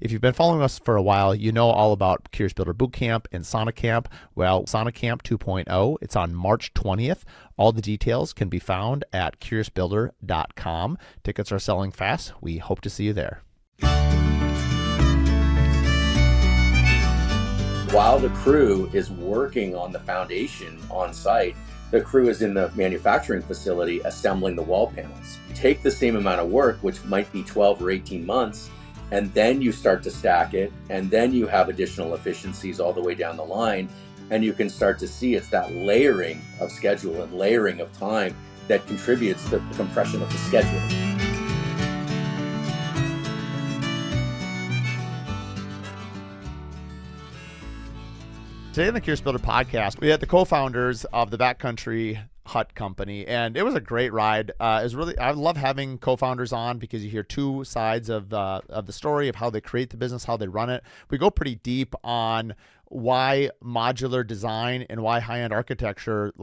If you've been following us for a while, you know all about Curious Builder Bootcamp and Sonic Camp. Well, Sonic Camp 2.0, it's on March 20th. All the details can be found at curiousbuilder.com. Tickets are selling fast. We hope to see you there. While the crew is working on the foundation on site, the crew is in the manufacturing facility assembling the wall panels. Take the same amount of work, which might be 12 or 18 months, and then you start to stack it, and then you have additional efficiencies all the way down the line, and you can start to see it's that layering of schedule and layering of time that contributes to the compression of the schedule. Today on the Curious Builder podcast, we had the co-founders of the Backcountry hut company, and it was a great ride. I love having co-founders on because you hear two sides of the story of how they create the business, how they run it. We go pretty deep on why modular design and why high-end architecture,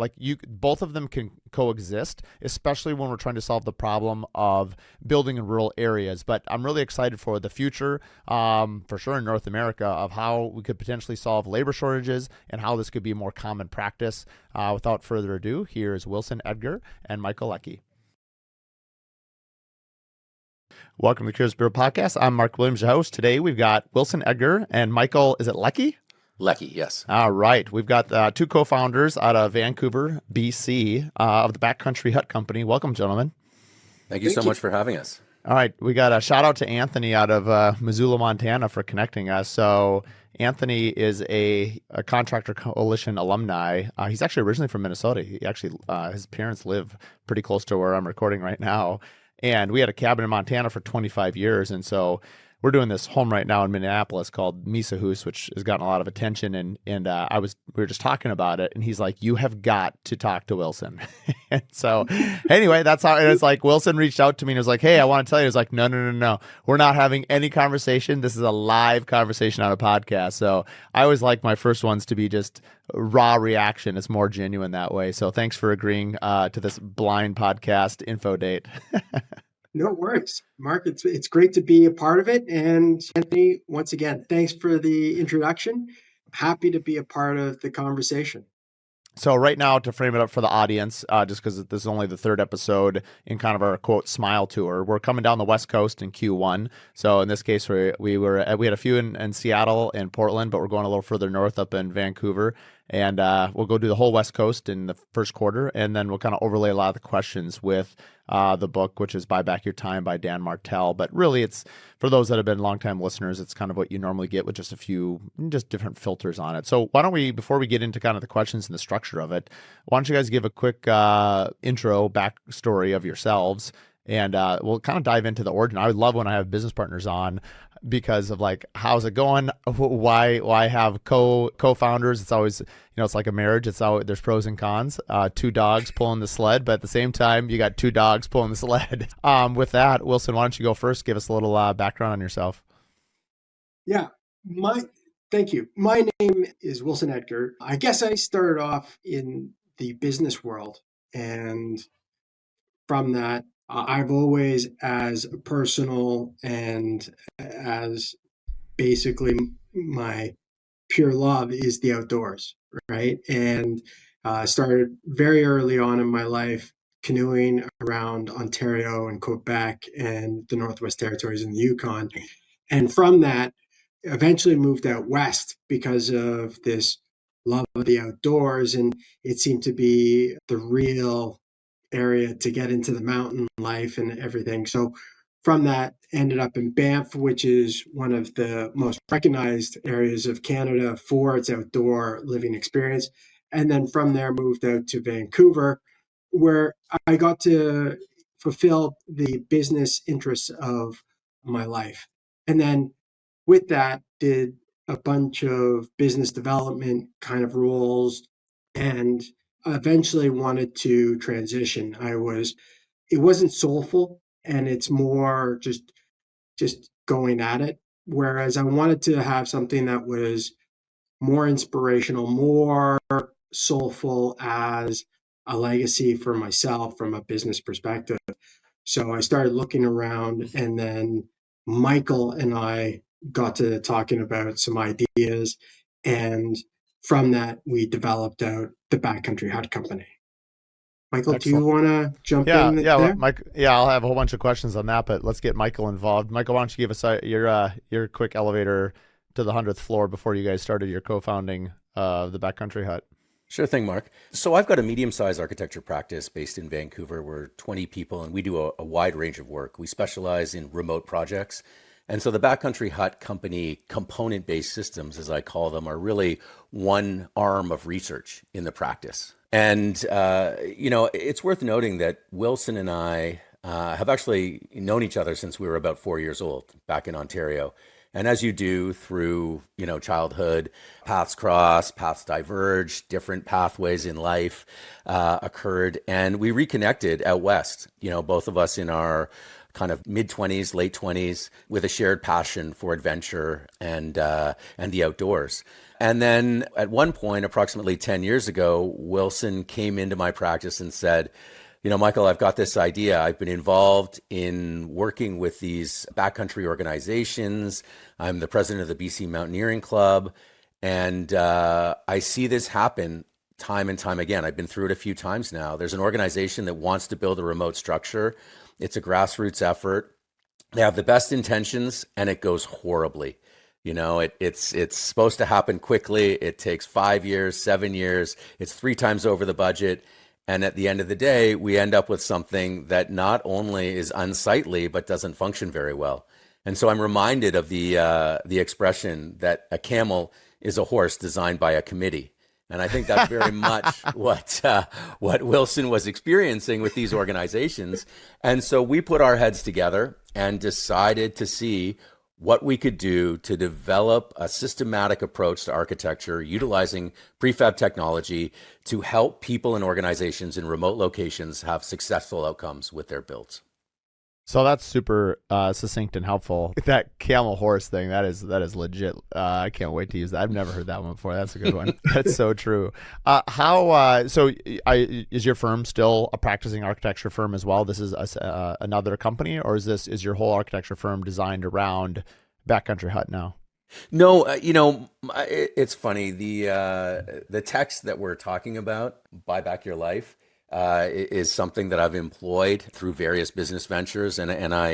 both of them can coexist, especially when we're trying to solve the problem of building in rural areas. But I'm really excited for the future, for sure in North America, of how we could potentially solve labor shortages and how this could be more common practice. Without further ado, here's Wilson, Edgar, and Michael Leckie. Welcome to the Curious Builder Podcast. I'm Mark Williams, your host. Today we've got Wilson, Edgar, and Michael, is it Leckie? Leckie, yes. All right. We've got two co-founders out of Vancouver, BC, of the Backcountry Hut Company. Welcome, gentlemen. Thank you so much for having us. All right. We got a shout out to Anthony out of Missoula, Montana for connecting us. So Anthony is a Contractor Coalition alumni. He's actually originally from Minnesota. His parents live pretty close to where I'm recording right now. And we had a cabin in Montana for 25 years. And so we're doing this home right now in Minneapolis called Mesa Hoos, which has gotten a lot of attention. And we were just talking about it, and he's like, "You have got to talk to Wilson." And so anyway, that's how it was. Like, Wilson reached out to me and was like, "Hey, I want to tell you." I was like, No. We're not having any conversation. This is a live conversation on a podcast. So I always like my first ones to be just raw reaction. It's more genuine that way. So thanks for agreeing to this blind podcast info date. No worries, Mark. It's great to be a part of it. And Anthony, once again, thanks for the introduction. Happy to be a part of the conversation. So right now, to frame it up for the audience, just because this is only the third episode in kind of our quote smile tour, we're coming down the West Coast in Q1. So in this case, we had a few in Seattle and Portland, but we're going a little further north up in Vancouver. And we'll go do the whole West Coast in the first quarter, and then we'll kind of overlay a lot of the questions with the book, which is Buy Back Your Time by Dan Martell. But really, it's for those that have been longtime listeners, it's kind of what you normally get with just a few different filters on it. So why don't we, before we get into kind of the questions and the structure of it, why don't you guys give a quick intro backstory of yourselves? And we'll kind of dive into the origin. I would love when I have business partners on because of like, how's it going? Why have co-founders? It's always, it's like a marriage. It's always, there's pros and cons. Two dogs pulling the sled, but at the same time, you got two dogs pulling the sled. With that, Wilson, why don't you go first? Give us a little background on yourself. Yeah, thank you. My name is Wilson Edgar. I guess I started off in the business world, and from that, I've always, as a personal and as basically my pure love is the outdoors, right? And I started very early on in my life canoeing around Ontario and Quebec and the Northwest Territories and the Yukon. And from that, eventually moved out west because of this love of the outdoors. And it seemed to be the real area to get into the mountain life and everything. So from that, ended up in Banff, which is one of the most recognized areas of Canada for its outdoor living experience. And then from there, moved out to Vancouver, where I got to fulfill the business interests of my life. And then with that, did a bunch of business development kind of roles, and eventually wanted to transition. It wasn't soulful, and it's more just going at it. Whereas I wanted to have something that was more inspirational, more soulful as a legacy for myself from a business perspective. So I started looking around, and then Michael and I got to talking about some ideas, and from that, we developed out the Backcountry Hut Company. Michael, do you Excellent. want to jump Yeah, in yeah, there? Mike. Yeah, I'll have a whole bunch of questions on that, but let's get Michael involved. Michael, why don't you give us your quick elevator to the 100th floor before you guys started your co-founding of the Backcountry Hut? Sure thing, Mark. So I've got a medium-sized architecture practice based in Vancouver. We're 20 people, and we do a wide range of work. We specialize in remote projects. And so the Backcountry Hut Company component-based systems, as I call them, are really one arm of research in the practice. And, it's worth noting that Wilson and I have actually known each other since we were about 4 years old back in Ontario. And as you do through, childhood, paths cross, paths diverge, different pathways in life occurred. And we reconnected out west, both of us in our kind of mid-20s, late 20s, with a shared passion for adventure and the outdoors. And then at one point, approximately 10 years ago, Wilson came into my practice and said, Michael, I've got this idea. I've been involved in working with these backcountry organizations. I'm the president of the BC Mountaineering Club. And I see this happen time and time again. I've been through it a few times now. There's an organization that wants to build a remote structure. It's a grassroots effort. They have the best intentions and it goes horribly. It's supposed to happen quickly. It takes 5 years, 7 years. It's 3 times over the budget. And at the end of the day, we end up with something that not only is unsightly, but doesn't function very well. And so I'm reminded of the expression that a camel is a horse designed by a committee. And I think that's very much what Wilson was experiencing with these organizations. And so we put our heads together and decided to see what we could do to develop a systematic approach to architecture utilizing prefab technology to help people and organizations in remote locations have successful outcomes with their builds. So that's super succinct and helpful. That camel horse thing, that is legit. I can't wait to use that. I've never heard that one before. That's a good one. That's so true. Is your firm still a practicing architecture firm as well? This is another company, or is your whole architecture firm designed around Backcountry Hut now? No, it's funny. The text that we're talking about, Buy Back Your Life, is something that I've employed through various business ventures, and I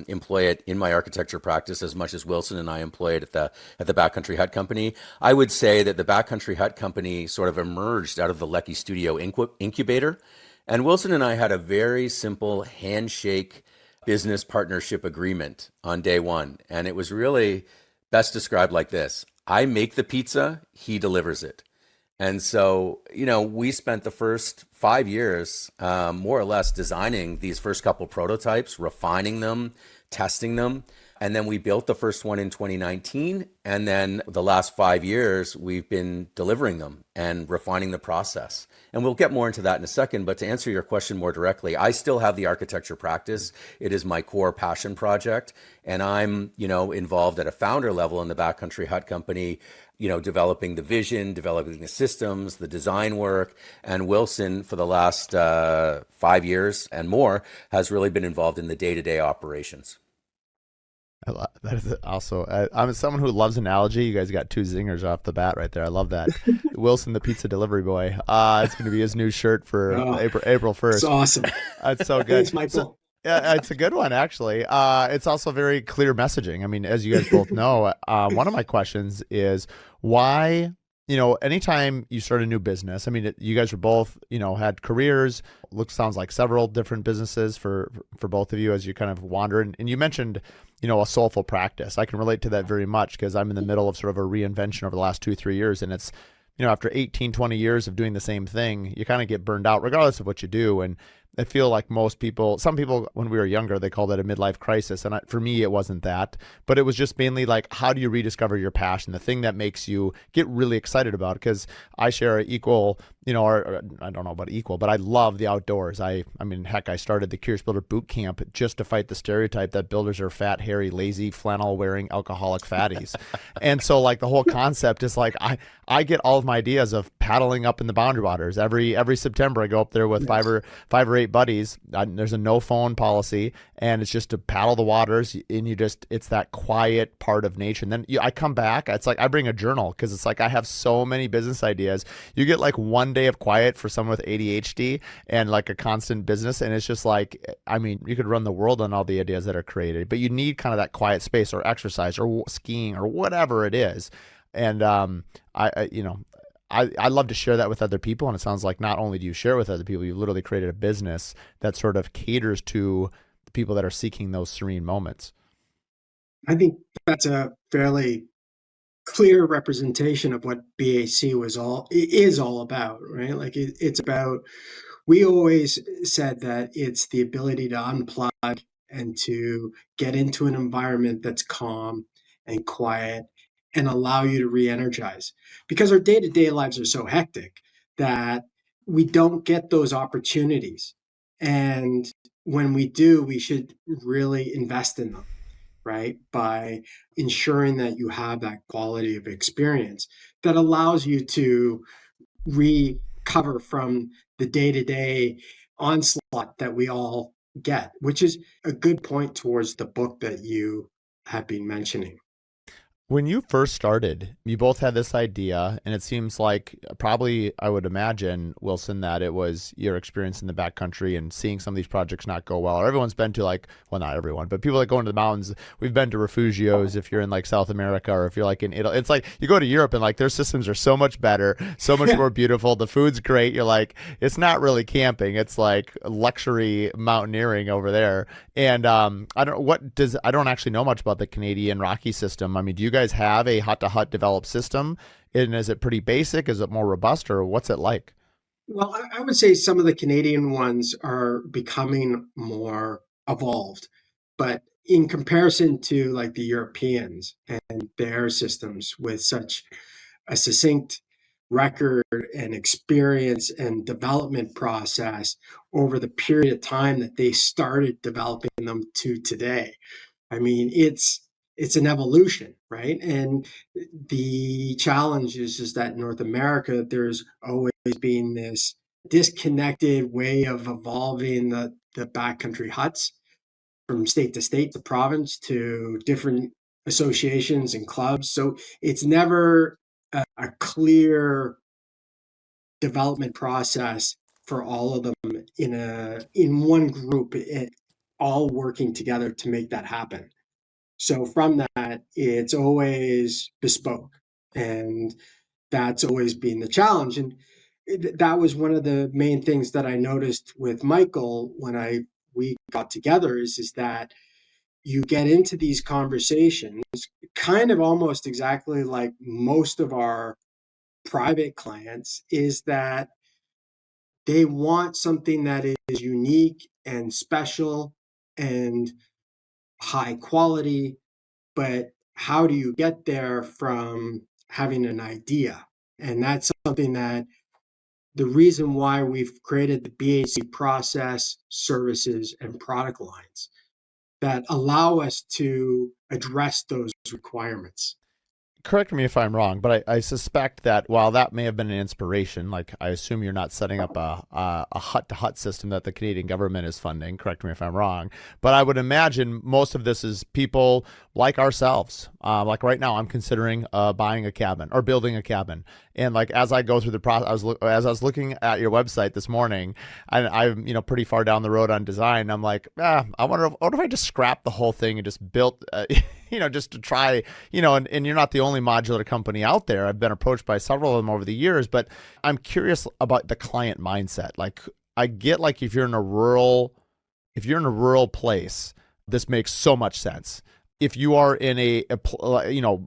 employ it in my architecture practice as much as Wilson and I employ it at the Backcountry Hut Company. I would say that the Backcountry Hut Company sort of emerged out of the Leckie Studio incubator, and Wilson and I had a very simple handshake business partnership agreement on day one, and it was really best described like this: I make the pizza, he delivers it. And so, we spent the first 5 years, more or less, designing these first couple prototypes, refining them, testing them. And then we built the first one in 2019. And then the last 5 years, we've been delivering them and refining the process. And we'll get more into that in a second. But to answer your question more directly, I still have the architecture practice. It is my core passion project. And I'm, involved at a founder level in the Backcountry Hut Company, developing the vision, developing the systems, the design work. And Wilson, for the last 5 years and more, has really been involved in the day-to-day operations. That is also, I'm someone who loves analogy. You guys got 2 zingers off the bat right there. I love that. Wilson, the pizza delivery boy. It's going to be his new shirt for April 1st. It's awesome. It's so good. Thanks, Michael. Yeah, it's a good one, actually. It's also very clear messaging. I mean, as you guys both know, one of my questions is why, anytime you start a new business, I mean, you guys are both, had careers, sounds like several different businesses for both of you as you kind of wander. And you mentioned, a soulful practice. I can relate to that very much because I'm in the middle of sort of a reinvention over the last 2-3 years. And it's, after 18, 20 years of doing the same thing, you kind of get burned out regardless of what you do. And I feel like some people, when we were younger, they called it a midlife crisis. And for me, it wasn't that, but it was just mainly like, how do you rediscover your passion, the thing that makes you get really excited about? Because I share an equal or I don't know about equal, but I love the outdoors. I mean, heck, I started the Curious Builder boot camp just to fight the stereotype that builders are fat, hairy, lazy, flannel wearing alcoholic fatties. And so like the whole concept is like, I get all of my ideas of paddling up in the Boundary Waters. Every September I go up there with Yes. five or eight buddies. There's a no phone policy, and it's just to paddle the waters, and it's that quiet part of nature. And then I come back, it's like I bring a journal, because it's like I have so many business ideas. You get like one day of quiet for someone with ADHD and like a constant business, and it's just like, I mean, you could run the world on all the ideas that are created, but you need kind of that quiet space, or exercise, or skiing, or whatever it is. And I love to share that with other people. And it sounds like not only do you share it with other people, you literally created a business that sort of caters to the people that are seeking those serene moments. I think that's a fairly clear representation of what BAC is all about, right? Like it's about, we always said that it's the ability to unplug and to get into an environment that's calm and quiet and allow you to re-energize, because our day-to-day lives are so hectic that we don't get those opportunities. And when we do, we should really invest in them, right? By ensuring that you have that quality of experience that allows you to recover from the day-to-day onslaught that we all get, which is a good point towards the book that you have been mentioning. When you first started, you both had this idea, and it seems like probably, I would imagine, Wilson, that it was your experience in the backcountry and seeing some of these projects not go well. Or everyone's been to, like, well, not everyone, but people that go into the mountains, we've been to refugios if you're in like South America, or if you're like in Italy. It's like you go to Europe and like their systems are so much better, so much more beautiful. The food's great. You're like, it's not really camping. It's like luxury mountaineering over there. And I don't actually know much about the Canadian Rocky system. I mean, do you guys have a hut to hut developed system? And is it pretty basic? Is it more robust, or what's it like? Well, I would say some of the Canadian ones are becoming more evolved, but in comparison to like the Europeans and their systems with such a succinct record and experience and development process over the period of time that they started developing them to today. I mean, it's an evolution, right? And the challenge is just that in North America, there's always been this disconnected way of evolving the backcountry huts from state to state, to province, to different associations and clubs. So it's never a clear development process for all of them in one group, all working together to make that happen. So from that, it's always bespoke, and that's always been the challenge. And that was one of the main things that I noticed with Michael when we got together is that you get into these conversations kind of almost exactly like most of our private clients, is that they want something that is unique and special and high quality, but how do you get there from having an idea? And that's something that the reason why we've created the BAC process, services, and product lines that allow us to address those requirements. Correct me if I'm wrong, but I suspect that while that may have been an inspiration, like I assume you're not setting up a hut to hut system that the Canadian government is funding. Correct me if I'm wrong, but I would imagine most of this is people like ourselves. Like right now, I'm considering buying a cabin or building a cabin, and like as I go through the process, as I was looking at your website this morning, and I'm pretty far down the road on design. I'm like, what if I just scrap the whole thing and just built. Just to try, and you're not the only modular company out there. I've been approached by several of them over the years, but I'm curious about the client mindset. Like I get like if you're in a rural place, this makes so much sense. If you are in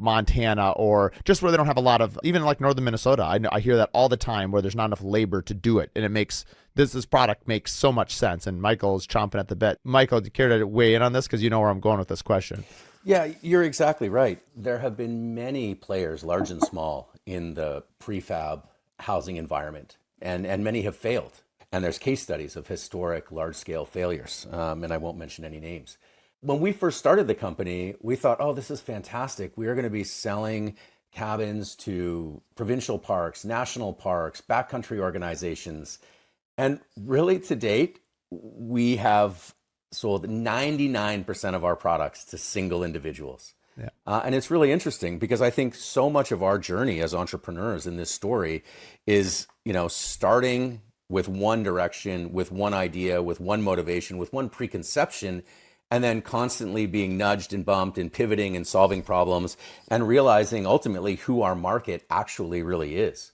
Montana, or just where they don't have a lot of, even like northern Minnesota, I hear that all the time, where there's not enough labor to do it, and it makes this product makes so much sense. And Michael is chomping at the bit. Michael, do you care to weigh in on this, because you know where I'm going with this question? Yeah, you're exactly right. There have been many players, large and small, in the prefab housing environment. and many have failed. And there's case studies of historic large-scale failures, and I won't mention any names. When we first started the company, we thought, oh, this is fantastic. We are going to be selling cabins to provincial parks, national parks, backcountry organizations. And really, to date, we have sold 99% of our products to single individuals. Yeah. And it's really interesting because I think so much of our journey as entrepreneurs in this story is, starting with one direction, with one idea, with one motivation, with one preconception, and then constantly being nudged and bumped and pivoting and solving problems and realizing ultimately who our market actually really is.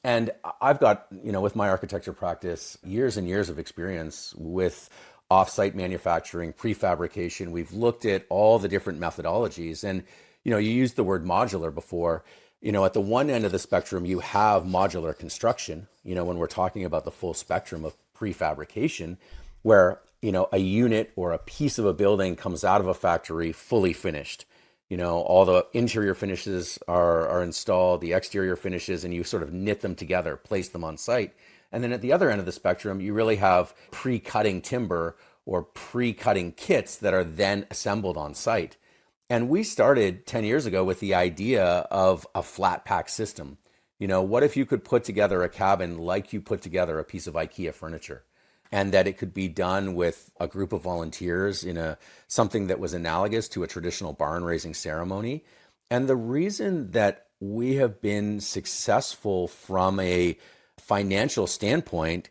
And I've got, with my architecture practice, years and years of experience with off-site manufacturing, prefabrication. We've looked at all the different methodologies. And, you used the word modular before. At the one end of the spectrum, you have modular construction, when we're talking about the full spectrum of prefabrication, where, a unit or a piece of a building comes out of a factory fully finished. All the interior finishes are installed, the exterior finishes, and you sort of knit them together, place them on site. And then at the other end of the spectrum, you really have pre-cutting timber or pre-cutting kits that are then assembled on site. And we started 10 years ago with the idea of a flat pack system. What if you could put together a cabin like you put together a piece of IKEA furniture? And that it could be done with a group of volunteers in something that was analogous to a traditional barn raising ceremony. And the reason that we have been successful from a financial standpoint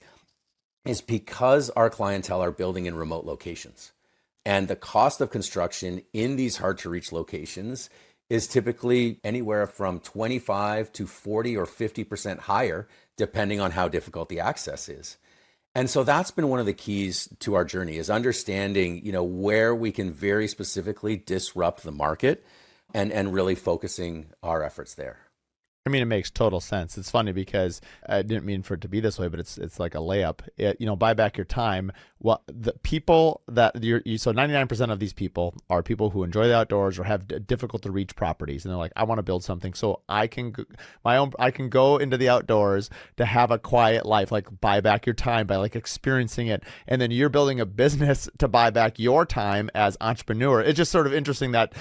is because our clientele are building in remote locations. And the cost of construction in these hard to reach locations is typically anywhere from 25 to 40 or 50% higher, depending on how difficult the access is. And so that's been one of the keys to our journey, is understanding, where we can very specifically disrupt the market and really focusing our efforts there. I mean, it makes total sense. It's funny because I didn't mean for it to be this way, but it's like a layup. Buy back your time. Well, the people that so 99% of these people are people who enjoy the outdoors or have difficult to reach properties, and they're like, I want to build something so I can go into the outdoors to have a quiet life. Like, buy back your time by like experiencing it, and then you're building a business to buy back your time as entrepreneur. It's just sort of interesting that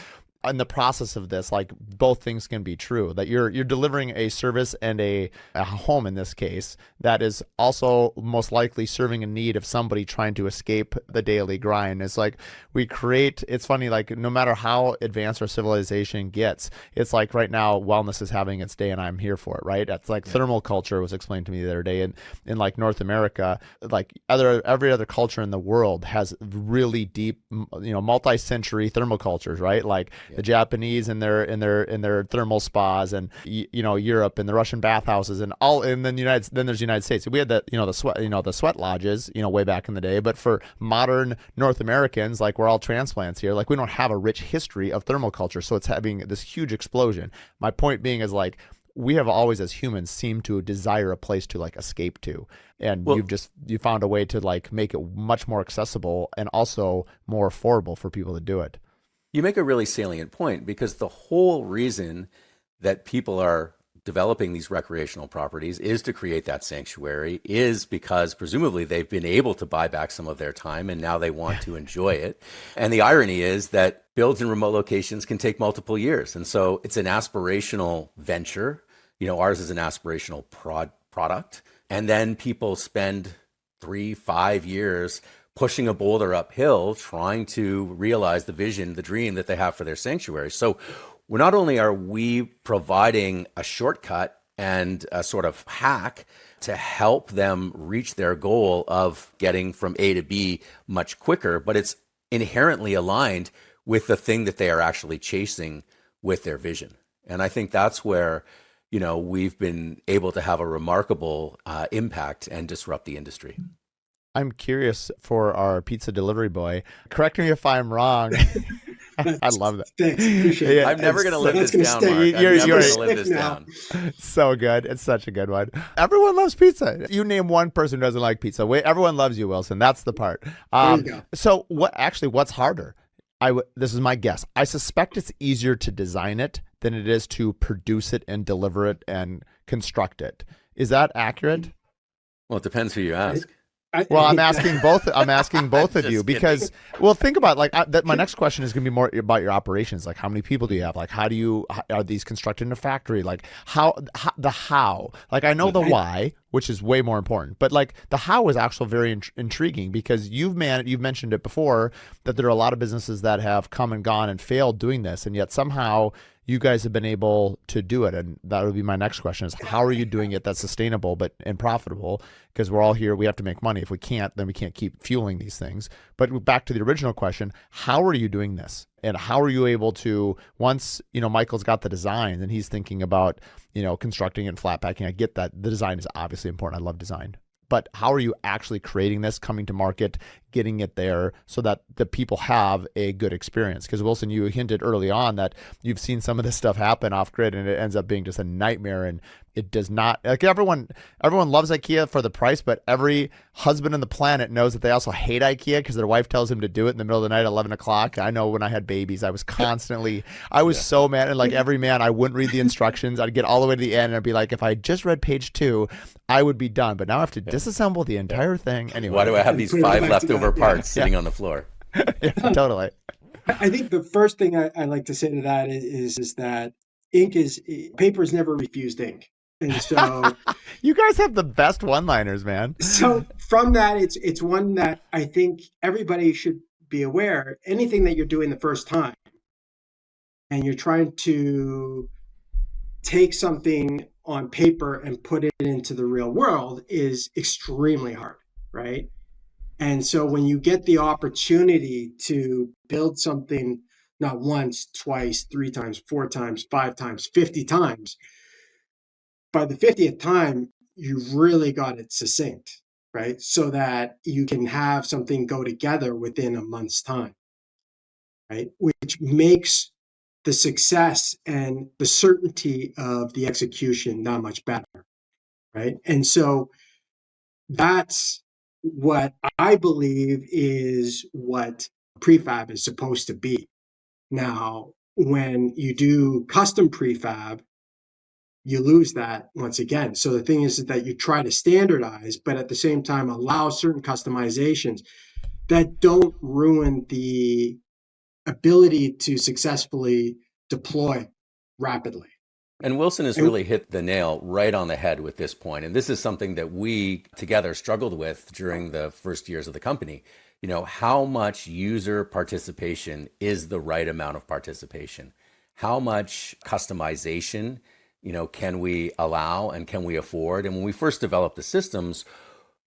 in the process of this, like, both things can be true, that you're delivering a service and a home in this case that is also most likely serving a need of somebody trying to escape the daily grind. It's like it's funny, like, no matter how advanced our civilization gets, it's like right now wellness is having its day and I'm here for it, right? It's like thermal culture was explained to me the other day, and in like North America, like every other culture in the world has really deep, multi-century thermal cultures, right? Like the Japanese in their thermal spas, and Europe and the Russian bathhouses, and then there's the United States. We had the sweat lodges way back in the day, but for modern North Americans, like, we're all transplants here, like, we don't have a rich history of thermal culture, so it's having this huge explosion. My point being is, like, we have always as humans seemed to desire a place to like escape to, and you found a way to like make it much more accessible and also more affordable for people to do it. You make a really salient point, because the whole reason that people are developing these recreational properties is to create that sanctuary, is because presumably they've been able to buy back some of their time and now they want to enjoy it. And the irony is that builds in remote locations can take multiple years. And so it's an aspirational venture. Ours is an aspirational product. And then people spend 3-5 years pushing a boulder uphill, trying to realize the vision, the dream that they have for their sanctuary. So not only are we providing a shortcut and a sort of hack to help them reach their goal of getting from A to B much quicker, but it's inherently aligned with the thing that they are actually chasing with their vision. And I think that's where, we've been able to have a remarkable impact and disrupt the industry. I'm curious for our pizza delivery boy. Correct me if I'm wrong. I love that. Thanks. Appreciate it. I'm never going to live this down, Mark. I'm You're never going to live this down. So good. It's such a good one. Everyone loves pizza. You name one person who doesn't like pizza. Everyone loves you, Wilson. That's the part. There you go. So what's harder? This is my guess. I suspect it's easier to design it than it is to produce it and deliver it and construct it. Is that accurate? Well, it depends who you ask. Well, I'm asking both. I'm asking both of Just you because, well, think about my next question is going to be more about your operations. Like, how many people do you have? Like, are these constructed in a factory? Like, how. Like, I know the why, which is way more important, but like the how is actually very intriguing because you've mentioned it before that there are a lot of businesses that have come and gone and failed doing this, and yet somehow you guys have been able to do it. And that would be my next question is how are you doing it that's sustainable and profitable? Because we're all here, we have to make money. If we can't, then we can't keep fueling these things. But back to the original question, how are you doing this? And how are you able to, once, Michael's got the design and he's thinking about, constructing and flat packing. I get that the design is obviously important. I love design. But how are you actually creating this, coming to market, getting it there so that the people have a good experience? Because Wilson, you hinted early on that you've seen some of this stuff happen off grid and it ends up being just a nightmare. And it does not, like everyone loves IKEA for the price, but every husband on the planet knows that they also hate IKEA because their wife tells him to do it in the middle of the night at 11 o'clock. I know when I had babies, I was so mad. And like every man, I wouldn't read the instructions. I'd get all the way to the end and I'd be like, if I just read page 2, I would be done. But now I have to disassemble the entire thing. Anyway. Why do I have these 5 leftover parts sitting on the floor? Yeah, totally. I think the first thing I like to say to that is that paper is never refused ink. And so you guys have the best one-liners, man. So from that, it's one that I think everybody should be aware. Anything that you're doing the first time and you're trying to take something on paper and put it into the real world is extremely hard, right? And so when you get the opportunity to build something not once, twice, 3 times, 4 times, 5 times, 50 times, by the 50th time, you've really got it succinct, right? So that you can have something go together within a month's time, right? Which makes the success and the certainty of the execution that much better, right? And so that's what I believe is what prefab is supposed to be. Now, when you do custom prefab, you lose that once again. So the thing is that you try to standardize, but at the same time allow certain customizations that don't ruin the ability to successfully deploy rapidly. And Wilson has really hit the nail right on the head with this point. And this is something that we together struggled with during the first years of the company. How much user participation is the right amount of participation? How much customization can we allow and can we afford? And when we first developed the systems,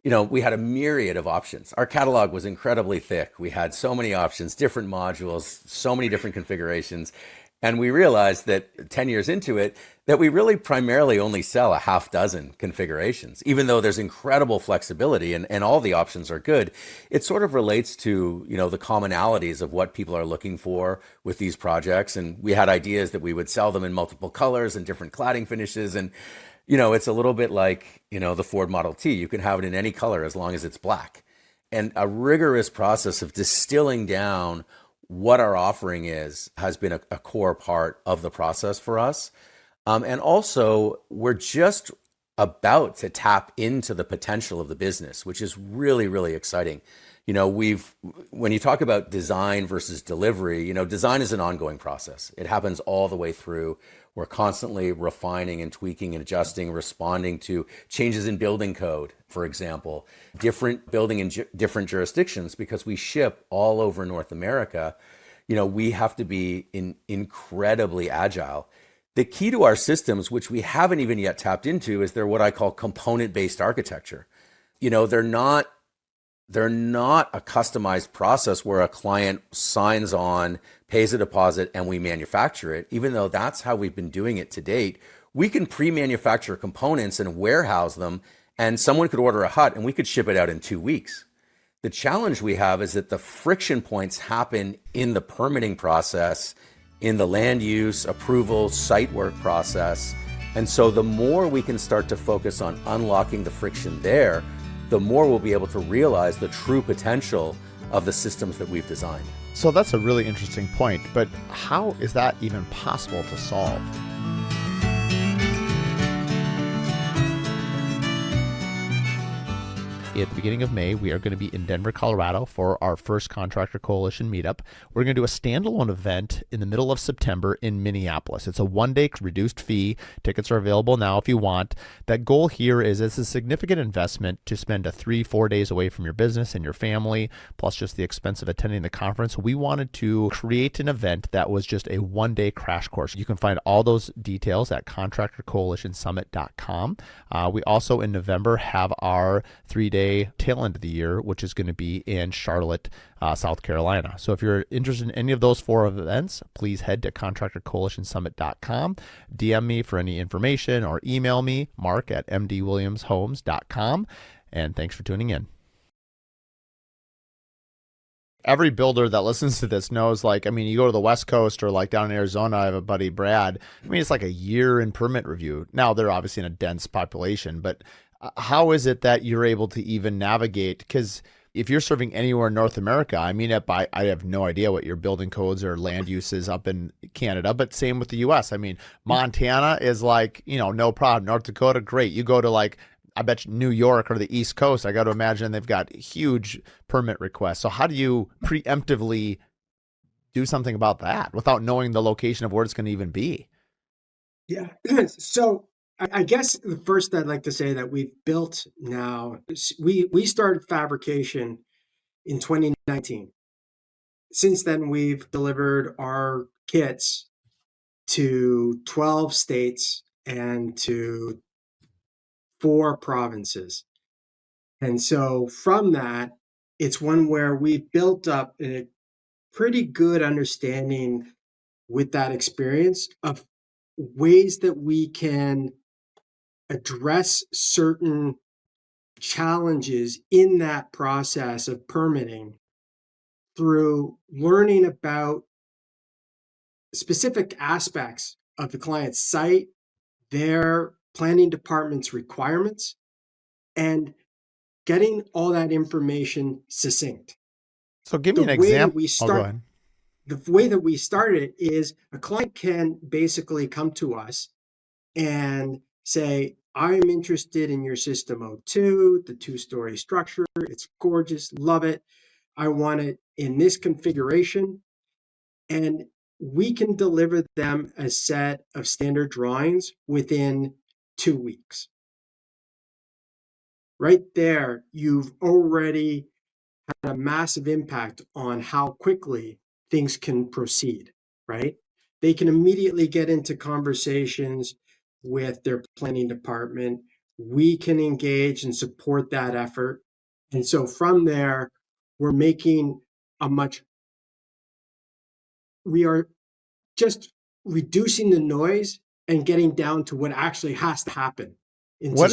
we had a myriad of options. Our catalog was incredibly thick. We had so many options, different modules, so many different configurations. And we realized that 10 years into it, that we really primarily only sell a half dozen configurations, even though there's incredible flexibility and all the options are good. It sort of relates to, the commonalities of what people are looking for with these projects. And we had ideas that we would sell them in multiple colors and different cladding finishes. And, it's a little bit like, the Ford Model T. You can have it in any color as long as it's black. And a rigorous process of distilling down what our offering has been a core part of the process for us. And also, we're just about to tap into the potential of the business, which is really, really exciting. When you talk about design versus delivery, design is an ongoing process. It happens all the way through. We're constantly refining and tweaking and adjusting, responding to changes in building code, for example, different building in different jurisdictions, because we ship all over North America. We have to be incredibly agile. The key to our systems, which we haven't even yet tapped into, is they're what I call component-based architecture. They're not a customized process where a client signs on, pays a deposit, and we manufacture it. Even though that's how we've been doing it to date, we can pre-manufacture components and warehouse them, and someone could order a hut and we could ship it out in 2 weeks. The challenge we have is that the friction points happen in the permitting process, in the land use, approval, site work process. And so the more we can start to focus on unlocking the friction there, the more we'll be able to realize the true potential of the systems that we've designed. So that's a really interesting point, but how is that even possible to solve? at the beginning of May, we are going to be in Denver, Colorado for our first Contractor Coalition meetup. We're going to do a standalone event in the middle of September in Minneapolis. It's a one-day reduced fee. Tickets are available now if you want. That goal here is it's a significant investment to spend 3-4 days away from your business and your family, plus just the expense of attending the conference. We wanted to create an event that was just a one-day crash course. You can find all those details at contractorcoalitionsummit.com. We also in November have our 3-day tail end of the year, which is going to be in Charlotte, South Carolina. So if you're interested in any of those 4 events, please head to contractorcoalitionsummit.com, DM me for any information, or email me, mark@mdwilliamshomes.com. And thanks for tuning in. Every builder that listens to this knows, like, I mean, you go to the West Coast or like down in Arizona, I have a buddy, Brad. I mean, it's like a year in permit review. Now they're obviously in a dense population, but how is it that you're able to even navigate? Because if you're serving anywhere in North America, I mean, I have no idea what your building codes or land use is up in Canada, but same with the US. I mean, Montana is like, no problem. North Dakota, great. You go to like, I bet you New York or the East Coast, I got to imagine they've got huge permit requests. So how do you preemptively do something about that without knowing the location of where it's going to even be? Yeah. So I guess the first I'd like to say that we've built now, we started fabrication in 2019. Since then, we've delivered our kits to 12 states and to 4 provinces. And so from that, it's one where we've built up a pretty good understanding with that experience of ways that we can address certain challenges in that process of permitting through learning about specific aspects of the client's site, their planning department's requirements, and getting all that information succinct. So give me an example. Go ahead. The way that we started is a client can basically come to us and say, I'm interested in your System 02, the 2-story structure. It's gorgeous, love it. I want it in this configuration. And we can deliver them a set of standard drawings within 2 weeks. Right there, you've already had a massive impact on how quickly things can proceed, right? They can immediately get into conversations with their planning department. We can engage and support that effort. And so from there, we are just reducing the noise and getting down to what actually has to happen. What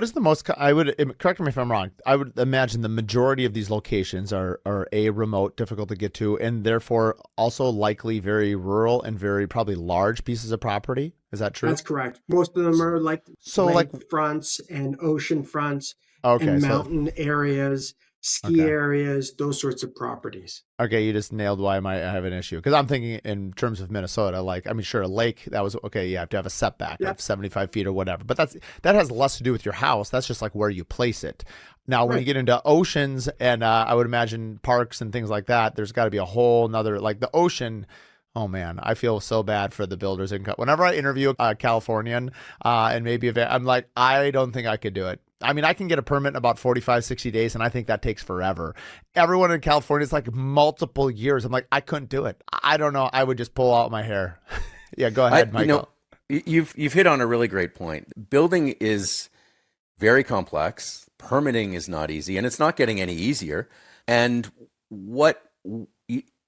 is the most, correct me if I'm wrong, I would imagine the majority of these locations are remote, difficult to get to, and therefore also likely very rural and very probably large pieces of property. Is that true? That's correct. Most of them are like fronts and ocean fronts and mountain areas, ski areas, those sorts of properties. Okay, you just nailed why I have an issue. Because I'm thinking in terms of Minnesota, sure, a lake, that was, okay, you have to have a setback of 75 feet or whatever. But that has less to do with your house. That's just like where you place it. Now, when you get into oceans and I would imagine parks and things like that, there's got to be a whole nother, like the ocean. Oh man, I feel so bad for the builders. Whenever I interview a Californian and maybe I'm like, I don't think I could do it. I mean, I can get a permit in about 45, 60 days, and I think that takes forever. Everyone in California is like multiple years. I'm like, I couldn't do it. I don't know. I would just pull out my hair. Yeah, go ahead, Michael. You've hit on a really great point. Building is very complex. Permitting is not easy, and it's not getting any easier. And what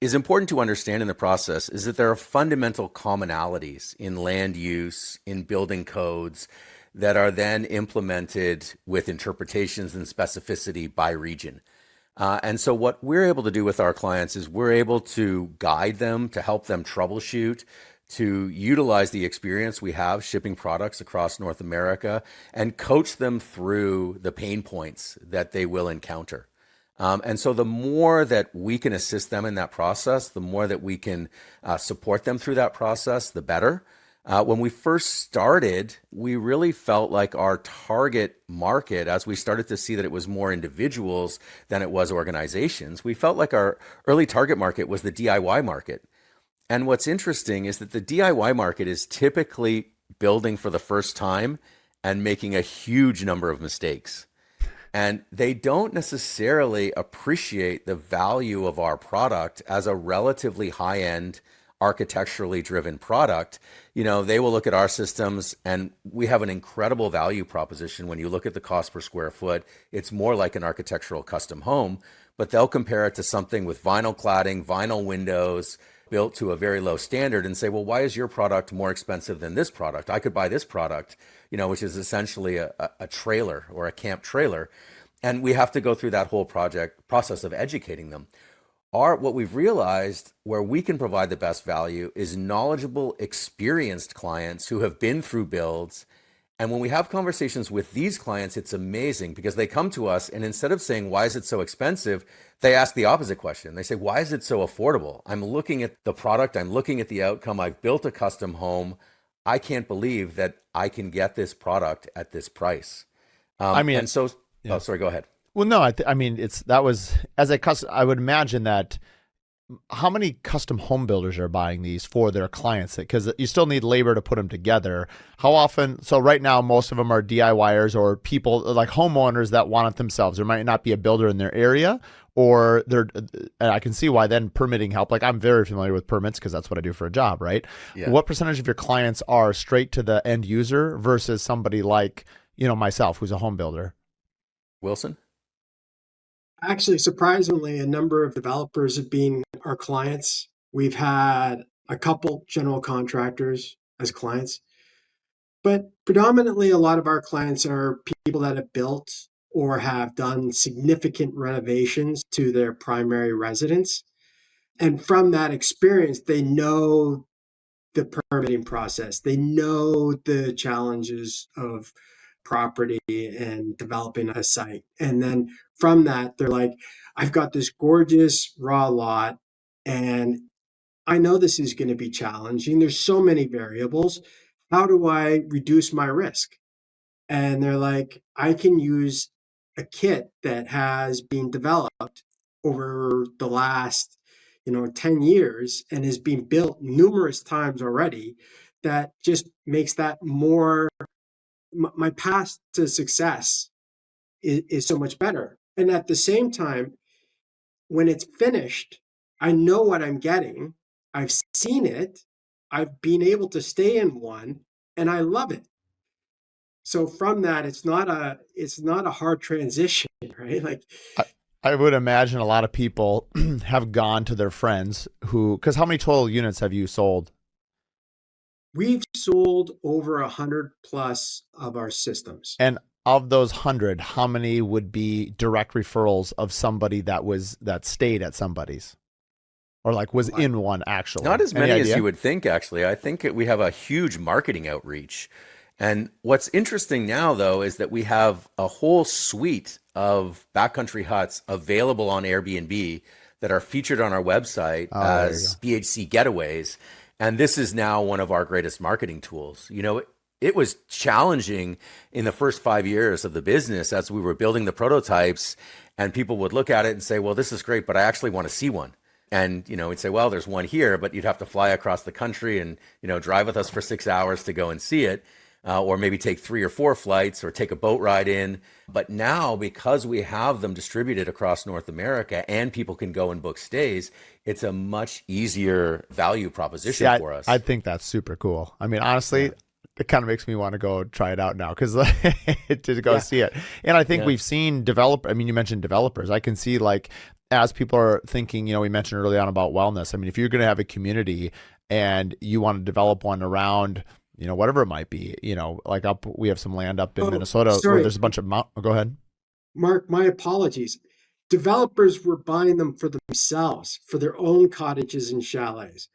is important to understand in the process is that there are fundamental commonalities in land use, in building codes, that are then implemented with interpretations and specificity by region. And so what we're able to do with our clients is we're able to guide them, to help them troubleshoot, to utilize the experience we have shipping products across North America and coach them through the pain points that they will encounter. And so the more that we can assist them in that process, the more that we can support them through that process, the better. When we first started, we really felt like our target market, as we started to see that it was more individuals than it was organizations, we felt like our early target market was the DIY market. And what's interesting is that the DIY market is typically building for the first time and making a huge number of mistakes. And they don't necessarily appreciate the value of our product as a relatively high-end, architecturally driven product. They will look at our systems, and we have an incredible value proposition. When you look at the cost per square foot, it's more like an architectural custom home, but they'll compare it to something with vinyl cladding, vinyl windows, built to a very low standard, and say, well, why is your product more expensive than this product? I could buy this product, which is essentially a trailer or a camp trailer. And we have to go through that whole process of educating them. What we've realized where we can provide the best value is knowledgeable, experienced clients who have been through builds. And when we have conversations with these clients, it's amazing because they come to us and instead of saying, why is it so expensive? They ask the opposite question. They say, why is it so affordable? I'm looking at the product. I'm looking at the outcome. I've built a custom home. I can't believe that I can get this product at this price. Yeah. Oh, sorry, go ahead. Well, no, that was as a custom. I would imagine that how many custom home builders are buying these for their clients? Because you still need labor to put them together. How often? So right now, most of them are DIYers or people like homeowners that want it themselves. There might not be a builder in their area, or and I can see why then permitting help. Like I'm very familiar with permits because that's what I do for a job, right? Yeah. What percentage of your clients are straight to the end user versus somebody like myself who's a home builder? Wilson? Actually, surprisingly, a number of developers have been our clients. We've had a couple general contractors as clients, but predominantly a lot of our clients are people that have built or have done significant renovations to their primary residence. And from that experience, they know the permitting process. They know the challenges of property and developing a site. And then from that, they're like, I've got this gorgeous raw lot and I know this is going to be challenging. There's so many variables. How do I reduce my risk? And they're like, I can use a kit that has been developed over the last 10 years and has been built numerous times already that just makes that more my path to success is so much better. And at the same time, when it's finished, I know what I'm getting. I've seen it. I've been able to stay in one and I love it. So from that, it's not a hard transition, right? Like I would imagine a lot of people have gone to their friends because how many total units have you sold? We've sold over 100 plus of our systems. And of those 100, how many would be direct referrals of somebody that stayed at somebody's? Or was in one actually? Not as many as you would think, actually. I think we have a huge marketing outreach. And what's interesting now, though, is that we have a whole suite of backcountry huts available on Airbnb that are featured on our website as BHC getaways. And this is now one of our greatest marketing tools. It was challenging in the first 5 years of the business as we were building the prototypes, and people would look at it and say, well, this is great, but I actually want to see one. And, we'd say, well, there's one here, but you'd have to fly across the country and, drive with us for 6 hours to go and see it. Or maybe take 3 or 4 flights or take a boat ride in. But now, because we have them distributed across North America and people can go and book stays, it's a much easier value proposition for us. I think that's super cool. I mean, honestly, it kind of makes me want to go try it out now because to go see it. And I think we've seen you mentioned developers. I can see as people are thinking, we mentioned early on about wellness. I mean, if you're going to have a community and you want to develop one around whatever it might be, we have some land up in Minnesota where there's a bunch of go ahead. Mark, my apologies. Developers were buying them for themselves, for their own cottages and chalets.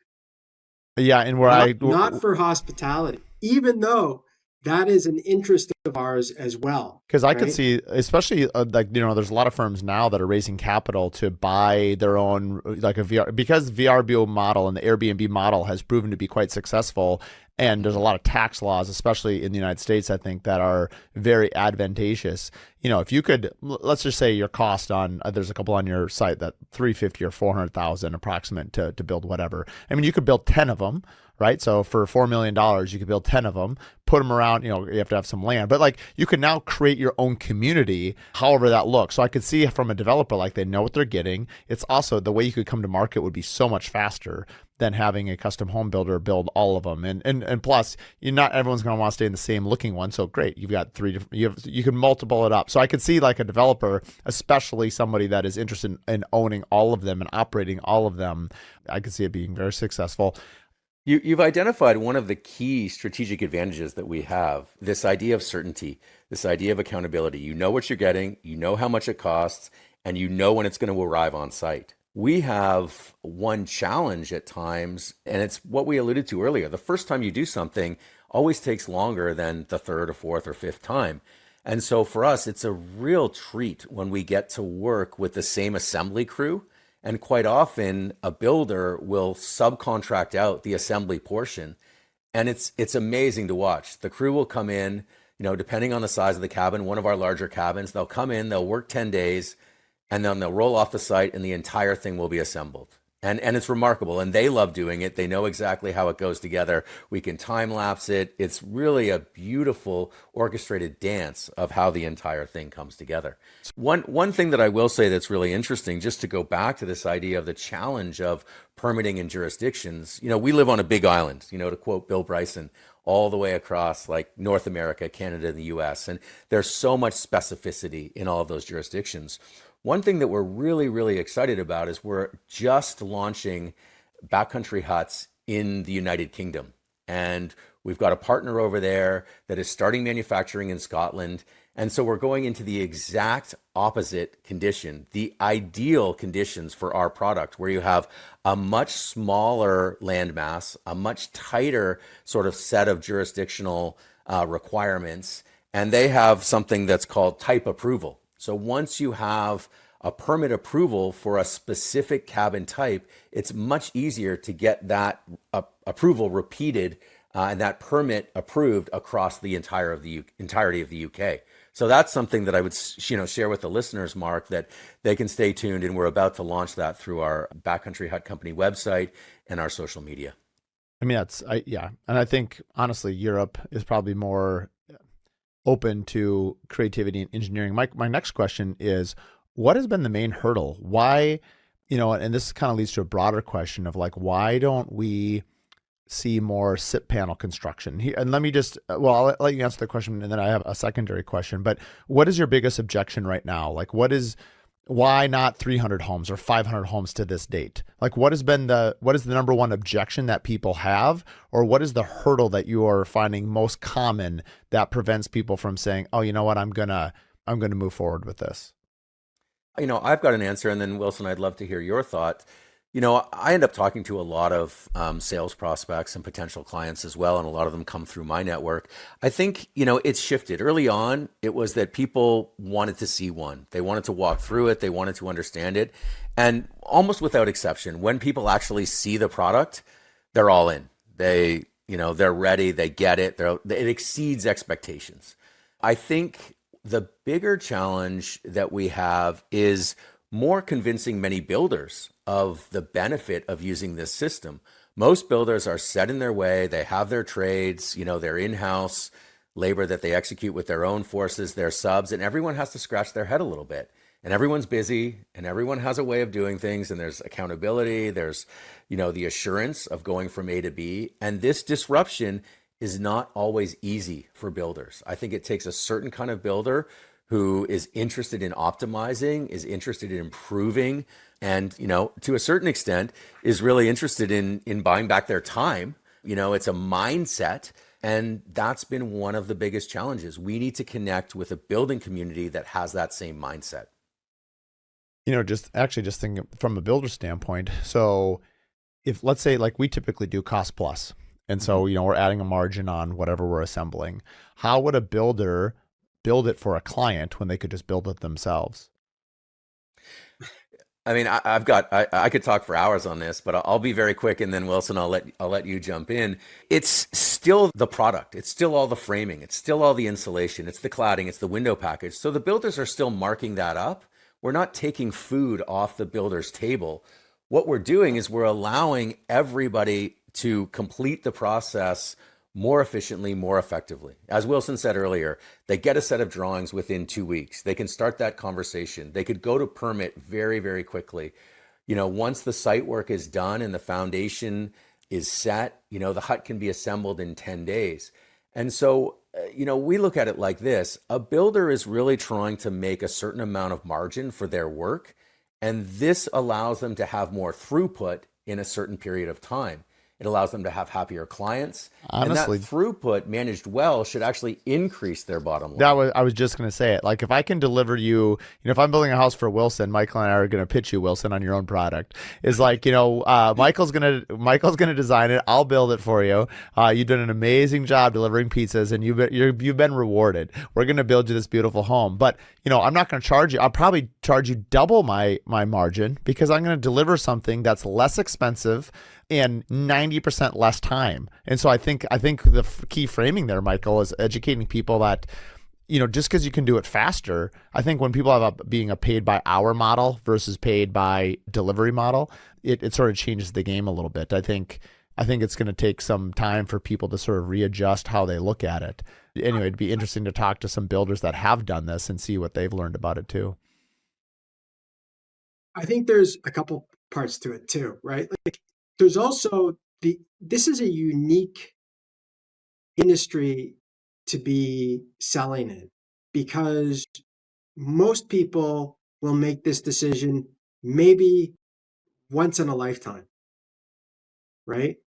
Yeah. And not for hospitality, even though that is an interest of ours as well. Because I could see, especially there's a lot of firms now that are raising capital to buy their own, a VR, because VRBO model and the Airbnb model has proven to be quite successful. And there's a lot of tax laws, especially in the United States, I think, that are very advantageous. If you could, let's just say your cost on, there's a couple on your site that 350 or 400,000 approximate to build whatever. I mean, you could build 10 of them, right? So for $4 million, you could build 10 of them, put them around, you have to have some land, but like you can now create your own community, however that looks. So I could see from a developer, like they know what they're getting. It's also the way you could come to market would be so much faster than having a custom home builder build all of them. And plus, not everyone's going to want to stay in the same looking one. So great, you've got three different, you can multiple it up. So I could see like a developer, especially somebody that is interested in owning all of them and operating all of them, I could see it being very successful. You've identified one of the key strategic advantages that we have, this idea of certainty, this idea of accountability. You know what you're getting, you know how much it costs, and you know when it's going to arrive on site. We have one challenge at times, and it's what we alluded to earlier. The first time you do something always takes longer than the third or fourth or fifth time. And so for us, it's a real treat when we get to work with the same assembly crew. And quite often, a builder will subcontract out the assembly portion. And it's amazing to watch. The crew will come in, depending on the size of the cabin, one of our larger cabins, they'll come in, they'll work 10 days, and then they'll roll off the site and the entire thing will be assembled. And it's remarkable. And they love doing it. They know exactly how it goes together. We can time lapse it. It's really a beautiful orchestrated dance of how the entire thing comes together. One thing that I will say that's really interesting, just to go back to this idea of the challenge of permitting in jurisdictions, we live on a big island, to quote Bill Bryson, all the way across like North America, Canada, and the US. And there's so much specificity in all of those jurisdictions. One thing that we're really, really excited about is we're just launching backcountry huts in the United Kingdom. And we've got a partner over there that is starting manufacturing in Scotland. And so we're going into the exact opposite condition, the ideal conditions for our product, where you have a much smaller landmass, a much tighter sort of set of jurisdictional requirements. And they have something that's called type approval. So once you have a permit approval for a specific cabin type, it's much easier to get that approval repeated and that permit approved across the entirety of the UK. So that's something that I would share with the listeners, Mark, that they can stay tuned, and we're about to launch that through our Backcountry Hut Company website and our social media. I mean, and I think honestly, Europe is probably more open to creativity and engineering. My next question is, what has been the main hurdle? Why, and this kind of leads to a broader question of like, why don't we see more SIP panel construction? And let me just, I'll let you answer the question, and then I have a secondary question. But what is your biggest objection right now? Like, why not 300 homes or 500 homes to this date? Like, what is the number one objection that people have, or what is the hurdle that you are finding most common that prevents people from saying, oh, you know what, I'm gonna move forward with this? I've got an answer, and then Wilson, I'd love to hear your thought. I end up talking to a lot of sales prospects and potential clients as well, and a lot of them come through my network. I think, it's shifted. Early on, it was that people wanted to see one. They wanted to walk through it. They wanted to understand it. And almost without exception, when people actually see the product, they're all in. They're ready. They get it. It exceeds expectations. I think the bigger challenge that we have is more convincing many builders of the benefit of using this system. Most builders are set in their way. They have their trades, their in-house labor that they execute with their own forces, their subs, and everyone has to scratch their head a little bit. And everyone's busy, and everyone has a way of doing things, and there's accountability, there's, the assurance of going from A to B. And this disruption is not always easy for builders. I think it takes a certain kind of builder who is interested in optimizing, is interested in improving, and, to a certain extent is really interested in buying back their time. It's a mindset. And that's been one of the biggest challenges. We need to connect with a building community that has that same mindset. Just thinking from a builder standpoint. So if, let's say, like we typically do cost plus, and so, we're adding a margin on whatever we're assembling. How would a builder build it for a client when they could just build it themselves? I mean, I could talk for hours on this, but I'll be very quick, and then Wilson, I'll let you jump in. It's still the product. It's still all the framing. It's still all the insulation. It's the cladding. It's the window package. So the builders are still marking that up. We're not taking food off the builder's table. What we're doing is we're allowing everybody to complete the process more efficiently, more effectively. As Wilson said earlier, they get a set of drawings within 2 weeks. They can start that conversation. They could go to permit very, very quickly. Once the site work is done and the foundation is set, the hut can be assembled in 10 days. And so, we look at it like this. A builder is really trying to make a certain amount of margin for their work, and this allows them to have more throughput in a certain period of time. It allows them to have happier clients. Honestly, and that throughput managed well should actually increase their bottom line. I was just going to say it. Like, if I can deliver you, if I'm building a house for Wilson, Michael and I are going to pitch you, Wilson, on your own product. Is like, Michael's going to design it. I'll build it for you. You've done an amazing job delivering pizzas, and you've been rewarded. We're going to build you this beautiful home. But, I'm not going to charge you. I'll probably charge you double my margin, because I'm going to deliver something that's less expensive and 90% less time. And so I think the key framing there, Michael, is educating people that, just because you can do it faster. I think when people have being a paid by hour model versus paid by delivery model, it sort of changes the game a little bit. I think it's going to take some time for people to sort of readjust how they look at it. Anyway, it'd be interesting to talk to some builders that have done this and see what they've learned about it too. I think there's a couple parts to it too, right? Like, there's also this is a unique industry to be selling in, because most people will make this decision maybe once in a lifetime, right?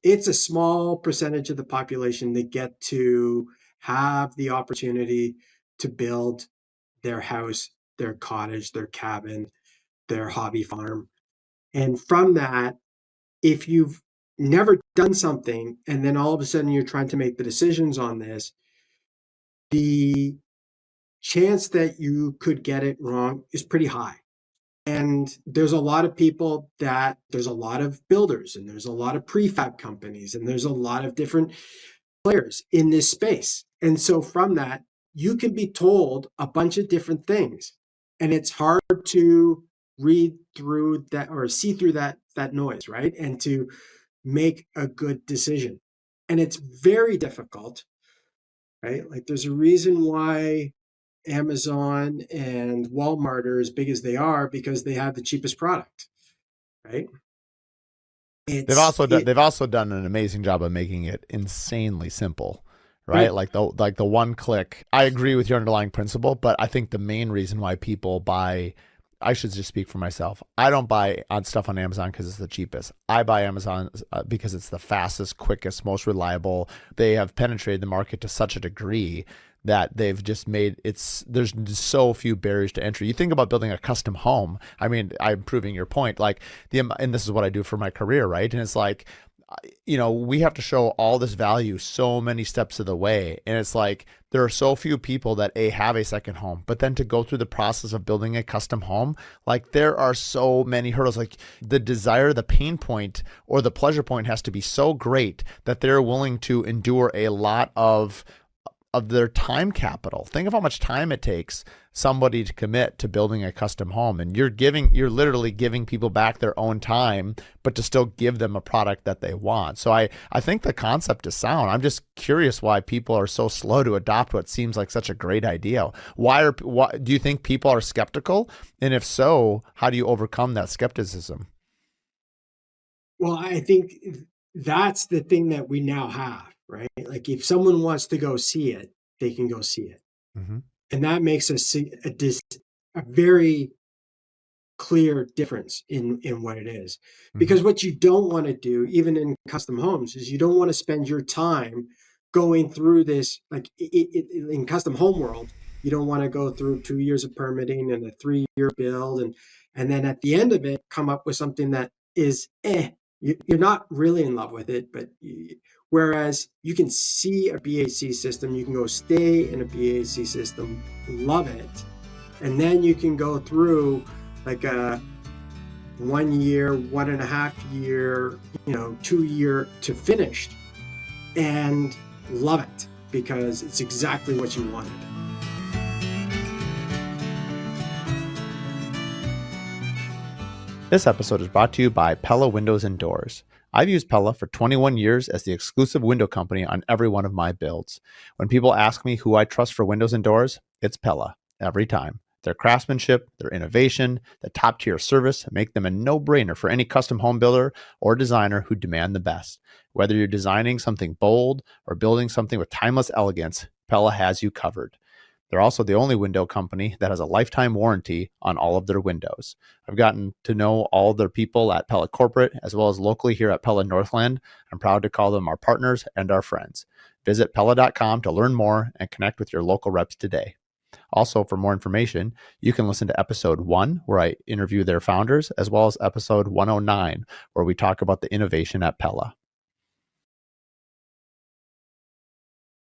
It's a small percentage of the population that get to have the opportunity to build their house, their cottage, their cabin, their hobby farm. And from that, if you've never done something and then all of a sudden you're trying to make the decisions on this, the chance that you could get it wrong is pretty high. And there's a lot of there's a lot of builders, and there's a lot of prefab companies, and there's a lot of different players in this space. And so from that, you can be told a bunch of different things, and it's hard to read through that or see through that noise, right? And to make a good decision. And it's very difficult, right? Like, there's a reason why Amazon and Walmart are as big as they are, because they have the cheapest product, right? They've also done an amazing job of making it insanely simple, right? Like the one click. I agree with your underlying principle, but I think the main reason why people buy, I should just speak for myself. I don't buy on stuff on Amazon because it's the cheapest. I buy Amazon because it's the fastest, quickest, most reliable. They have penetrated the market to such a degree that they've just made there's so few barriers to entry. You think about building a custom home. I mean, I'm proving your point. Like and this is what I do for my career, right? And it's like, we have to show all this value so many steps of the way. And it's like, there are so few people that have a second home, but then to go through the process of building a custom home, like, there are so many hurdles. Like, the desire, the pain point, or the pleasure point has to be so great that they're willing to endure a lot of their time capital. Think of how much time it takes somebody to commit to building a custom home, and you're literally giving people back their own time, but to still give them a product that they want. So I think the concept is sound. I'm just curious why people are so slow to adopt what seems like such a great idea. Why do you think people are skeptical? And if so, how do you overcome that skepticism? Well, I think that's the thing that we now have, right? Like, if someone wants to go see it, they can go see it. Mm-hmm. And that makes a very clear difference in what it is. Mm-hmm. Because what you don't want to do, even in custom homes, is you don't want to spend your time going through this. Like, in custom home world, you don't want to go through 2 years of permitting and a 3-year build, and then at the end of it, come up with something that is you're not really in love with it, but whereas you can see a BAC system, you can go stay in a BAC system, love it, and then you can go through like a 1 year, 1.5 year, 2 year to finished, and love it because it's exactly what you wanted. This episode is brought to you by Pella Windows and Doors. I've used Pella for 21 years as the exclusive window company on every one of my builds. When people ask me who I trust for windows and doors, it's Pella, every time. Their craftsmanship, their innovation, the top tier service make them a no-brainer for any custom home builder or designer who demand the best. Whether you're designing something bold or building something with timeless elegance, Pella has you covered. They're also the only window company that has a lifetime warranty on all of their windows. I've gotten to know all of their people at Pella Corporate as well as locally here at Pella Northland. I'm proud to call them our partners and our friends. Visit Pella.com to learn more and connect with your local reps today. Also, for more information, you can listen to episode 1, where I interview their founders, as well as episode 109, where we talk about the innovation at Pella.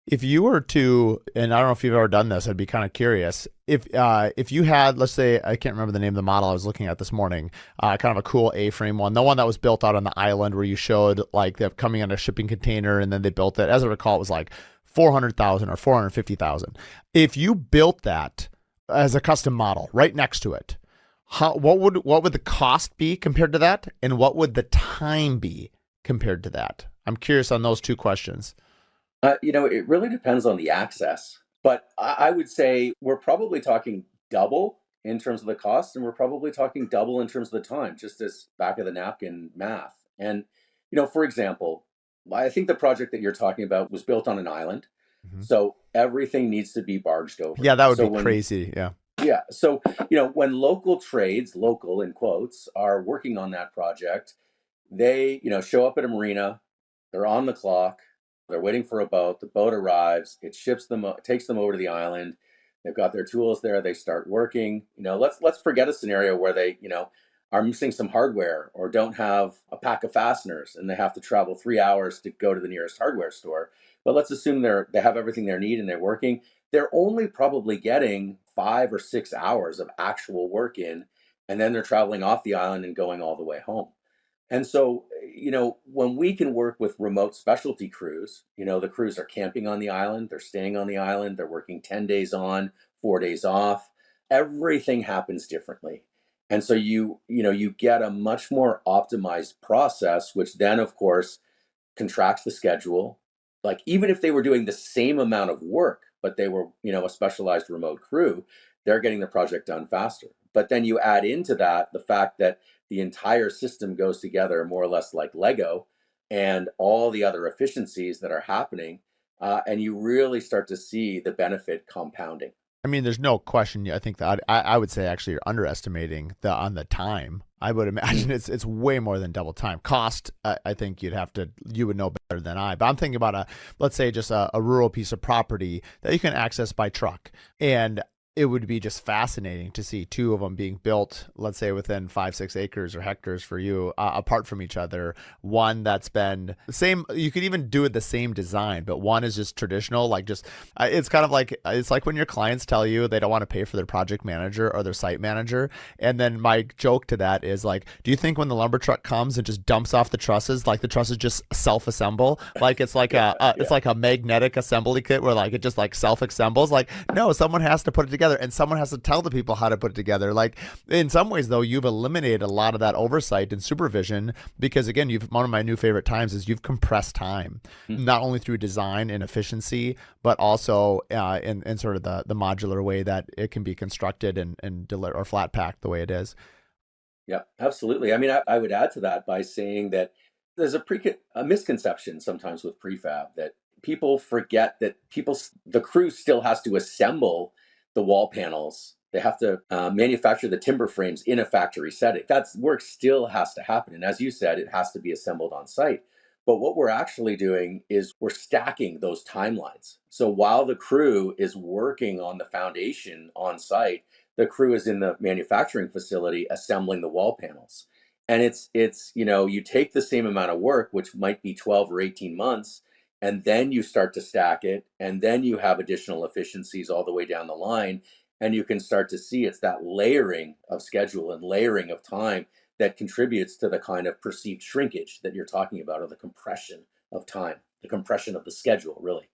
If you were to, and I don't know if you've ever done this, I'd be kind of curious. If you had, let's say, I can't remember the name of the model I was looking at this morning, kind of a cool A-frame one, the one that was built out on the island where you showed like them coming on a shipping container and then they built it. As I recall, it was like 400,000 or 450,000. If you built that as a custom model right next to it, what would the cost be compared to that, and what would the time be compared to that? I'm curious on those two questions. It really depends on the access, but I would say we're probably talking double in terms of the cost, and we're probably talking double in terms of the time, just as back of the napkin math. And, for example, I think the project that you're talking about was built on an island. Mm-hmm. So everything needs to be barged over. Yeah, that would be crazy. Yeah. Yeah. So, when local trades, local in quotes, are working on that project, they, show up at a marina, they're on the clock, they're waiting for a boat, the boat arrives, it ships them, takes them over to the island. They've got their tools there, they start working. Let's forget a scenario where they, are missing some hardware or don't have a pack of fasteners and they have to travel 3 hours to go to the nearest hardware store. But let's assume they have everything they need and they're working. They're only probably getting 5 or 6 hours of actual work in, and then they're traveling off the island and going all the way home. And so, when we can work with remote specialty crews, the crews are camping on the island, they're staying on the island, they're working 10 days on, 4 days off. Everything happens differently. And so you get a much more optimized process, which then, of course, contracts the schedule. Like, even if they were doing the same amount of work, but they were, a specialized remote crew, they're getting the project done faster. But then you add into that the fact that the entire system goes together more or less like Lego, and all the other efficiencies that are happening. And you really start to see the benefit compounding. I mean, there's no question. I think that I would say actually you're underestimating on the time. I would imagine it's way more than double time. Cost, I think you would know better than I. But I'm thinking about let's say just a rural piece of property that you can access by truck, and it would be just fascinating to see two of them being built, let's say within 5-6 acres or hectares for you, apart from each other. One that's been the same, you could even do it the same design, but one is just traditional, like just, it's kind of like, it's like when your clients tell you they don't want to pay for their project manager or their site manager. And then my joke to that is like, do you think when the lumber truck comes and just dumps off the trusses, like the trusses just self-assemble? Like it's like it's like a magnetic assembly kit where like it just like self-assembles. Like, no, someone has to put it together. And someone has to tell the people how to put it together. Like in some ways, though, you've eliminated a lot of that oversight and supervision because, again, one of my new favorite times is you've compressed time, not only through design and efficiency, but also in sort of the modular way that it can be constructed and deliver or flat packed the way it is. Yeah, absolutely. I mean, I would add to that by saying that there's a misconception sometimes with prefab that people forget that the crew still has to assemble the wall panels. They have to manufacture the timber frames in a factory setting. That work still has to happen. And as you said, it has to be assembled on site. But what we're actually doing is we're stacking those timelines. So while the crew is working on the foundation on site, the crew is in the manufacturing facility assembling the wall panels. And it's you take the same amount of work, which might be 12 or 18 months, and then you start to stack it, and then you have additional efficiencies all the way down the line, and you can start to see it's that layering of schedule and layering of time that contributes to the kind of perceived shrinkage that you're talking about, or the compression of time, the compression of the schedule, really.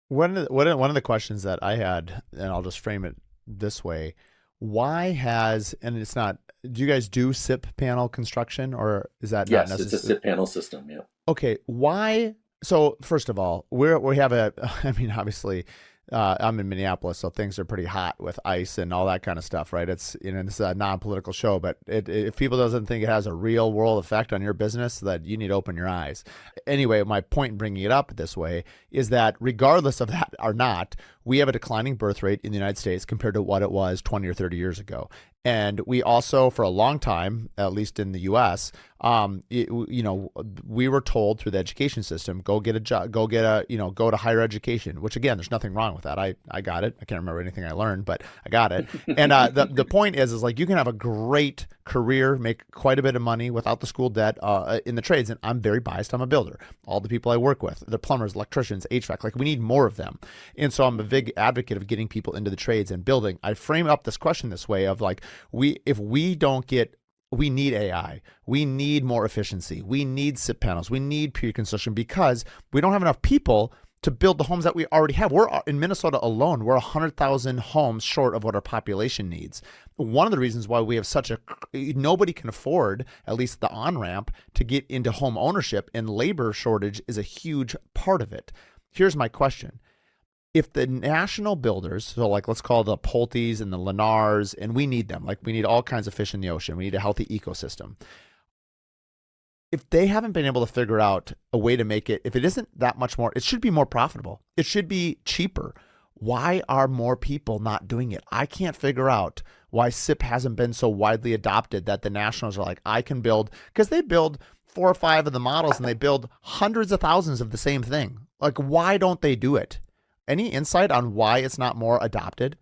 One of the questions that I had, and I'll just frame it this way: why has, and it's not, do you guys do SIP panel construction, or is that not Yes, it's a necessary? SIP panel system. Yeah. Okay, why? So first of all, we have a. I mean, obviously, I'm in Minneapolis, so things are pretty hot with ice and all that kind of stuff, right? It's, you know, this is a non-political show, but if people doesn't think it has a real world effect on your business, that you need to open your eyes. Anyway, my point in bringing it up this way is that regardless of that or not, we have a declining birth rate in the United States compared to what it was 20 or 30 years ago. And we also, for a long time, at least in the U.S., we were told through the education system, go get a job, go to higher education. Which again, there's nothing wrong with that. I got it. I can't remember anything I learned, but I got it. And the point is like you can have a great career, make quite a bit of money without the school debt in the trades. And I'm very biased. I'm a builder. All the people I work with, the plumbers, electricians, HVAC, like we need more of them. And so I'm a big advocate of getting people into the trades and building. I frame up this question this way of like, we need AI. We need more efficiency. We need SIP panels. We need pre-construction because we don't have enough people to build the homes that we already have. We're in Minnesota alone. We're 100,000 homes short of what our population needs. One of the reasons why we have nobody can afford at least the on-ramp to get into home ownership, and labor shortage is a huge part of it. Here's my question. If the national builders, so like let's call the Pulte's and the Lennars, and we need them, like we need all kinds of fish in the ocean, we need a healthy ecosystem. If they haven't been able to figure out a way to make it, if it isn't that much more, it should be more profitable. It should be cheaper. Why are more people not doing it? I can't figure out why SIP hasn't been so widely adopted that the nationals are like, I can build, because they build 4 or 5 of the models and they build hundreds of thousands of the same thing. Like, why don't they do it? Any insight on why it's not more adopted?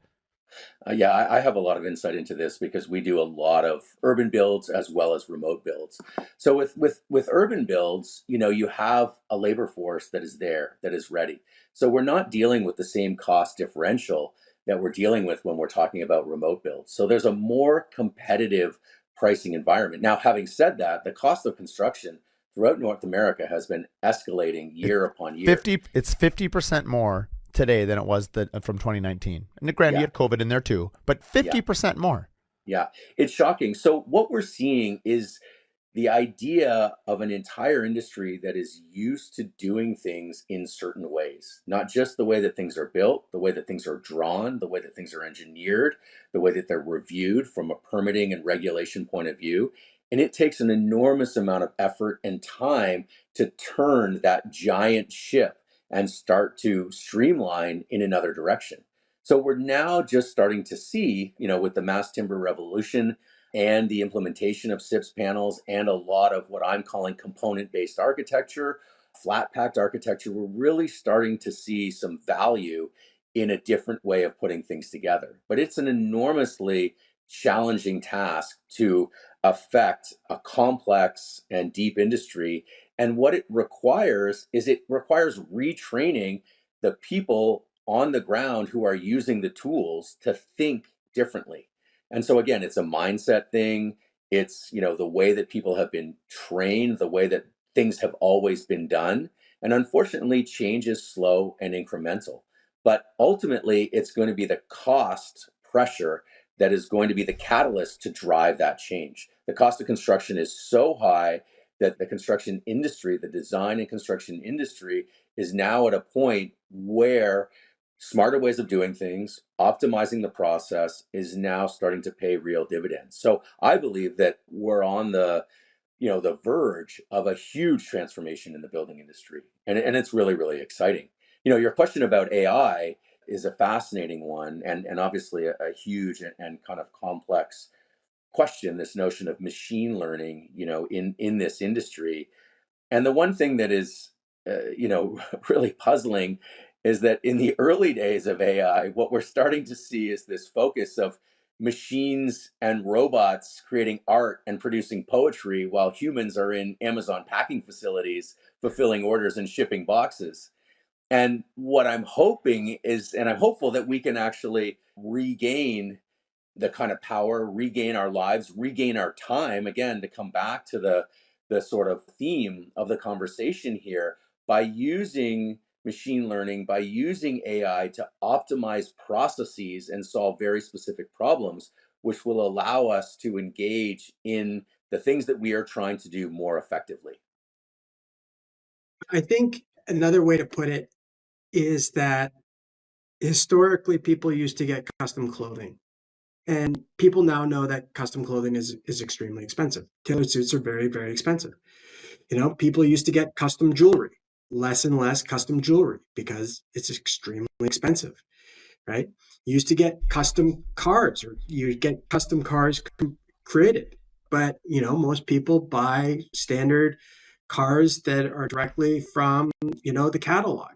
Yeah, I have a lot of insight into this because we do a lot of urban builds as well as remote builds. So with urban builds, you have a labor force that is there, that is ready. So we're not dealing with the same cost differential that we're dealing with when we're talking about remote builds. So there's a more competitive pricing environment. Now, having said that, the cost of construction throughout North America has been escalating year upon year. It's 50% more today than it was from 2019. And granted, you had COVID in there too, but 50% more. Yeah, it's shocking. So what we're seeing is the idea of an entire industry that is used to doing things in certain ways, not just the way that things are built, the way that things are drawn, the way that things are engineered, the way that they're reviewed from a permitting and regulation point of view. And it takes an enormous amount of effort and time to turn that giant ship and start to streamline in another direction. So we're now just starting to see, with the mass timber revolution and the implementation of SIPS panels and a lot of what I'm calling component-based architecture, flat packed architecture, we're really starting to see some value in a different way of putting things together. But it's an enormously challenging task to affect a complex and deep industry. And what it requires retraining the people on the ground who are using the tools to think differently. And so again, it's a mindset thing. It's, the way that people have been trained, the way that things have always been done. And unfortunately, change is slow and incremental. But ultimately, it's going to be the cost pressure that is going to be the catalyst to drive that change. The cost of construction is so high that the construction industry, the design and construction industry, is now at a point where smarter ways of doing things, optimizing the process, is now starting to pay real dividends. So I believe that we're on the verge of a huge transformation in the building industry. And it's really, really exciting. Your question about AI is a fascinating one, and obviously a huge and kind of complex question, this notion of machine learning, in this industry. And the one thing that is, really puzzling is that in the early days of AI, what we're starting to see is this focus of machines and robots creating art and producing poetry while humans are in Amazon packing facilities, fulfilling orders and shipping boxes. And what I'm hoping is, and I'm hopeful that we can actually regain the kind of power, regain our lives, regain our time, again, to come back to the sort of theme of the conversation here, by using machine learning, by using AI to optimize processes and solve very specific problems, which will allow us to engage in the things that we are trying to do more effectively. I think another way to put it is that historically people used to get custom clothing. And people now know that custom clothing is extremely expensive. Tailored suits are very, very expensive. People used to get custom jewelry, less and less custom jewelry because it's extremely expensive, right? You used to get custom cars, or you get custom cars created. But, most people buy standard cars that are directly from, the catalog,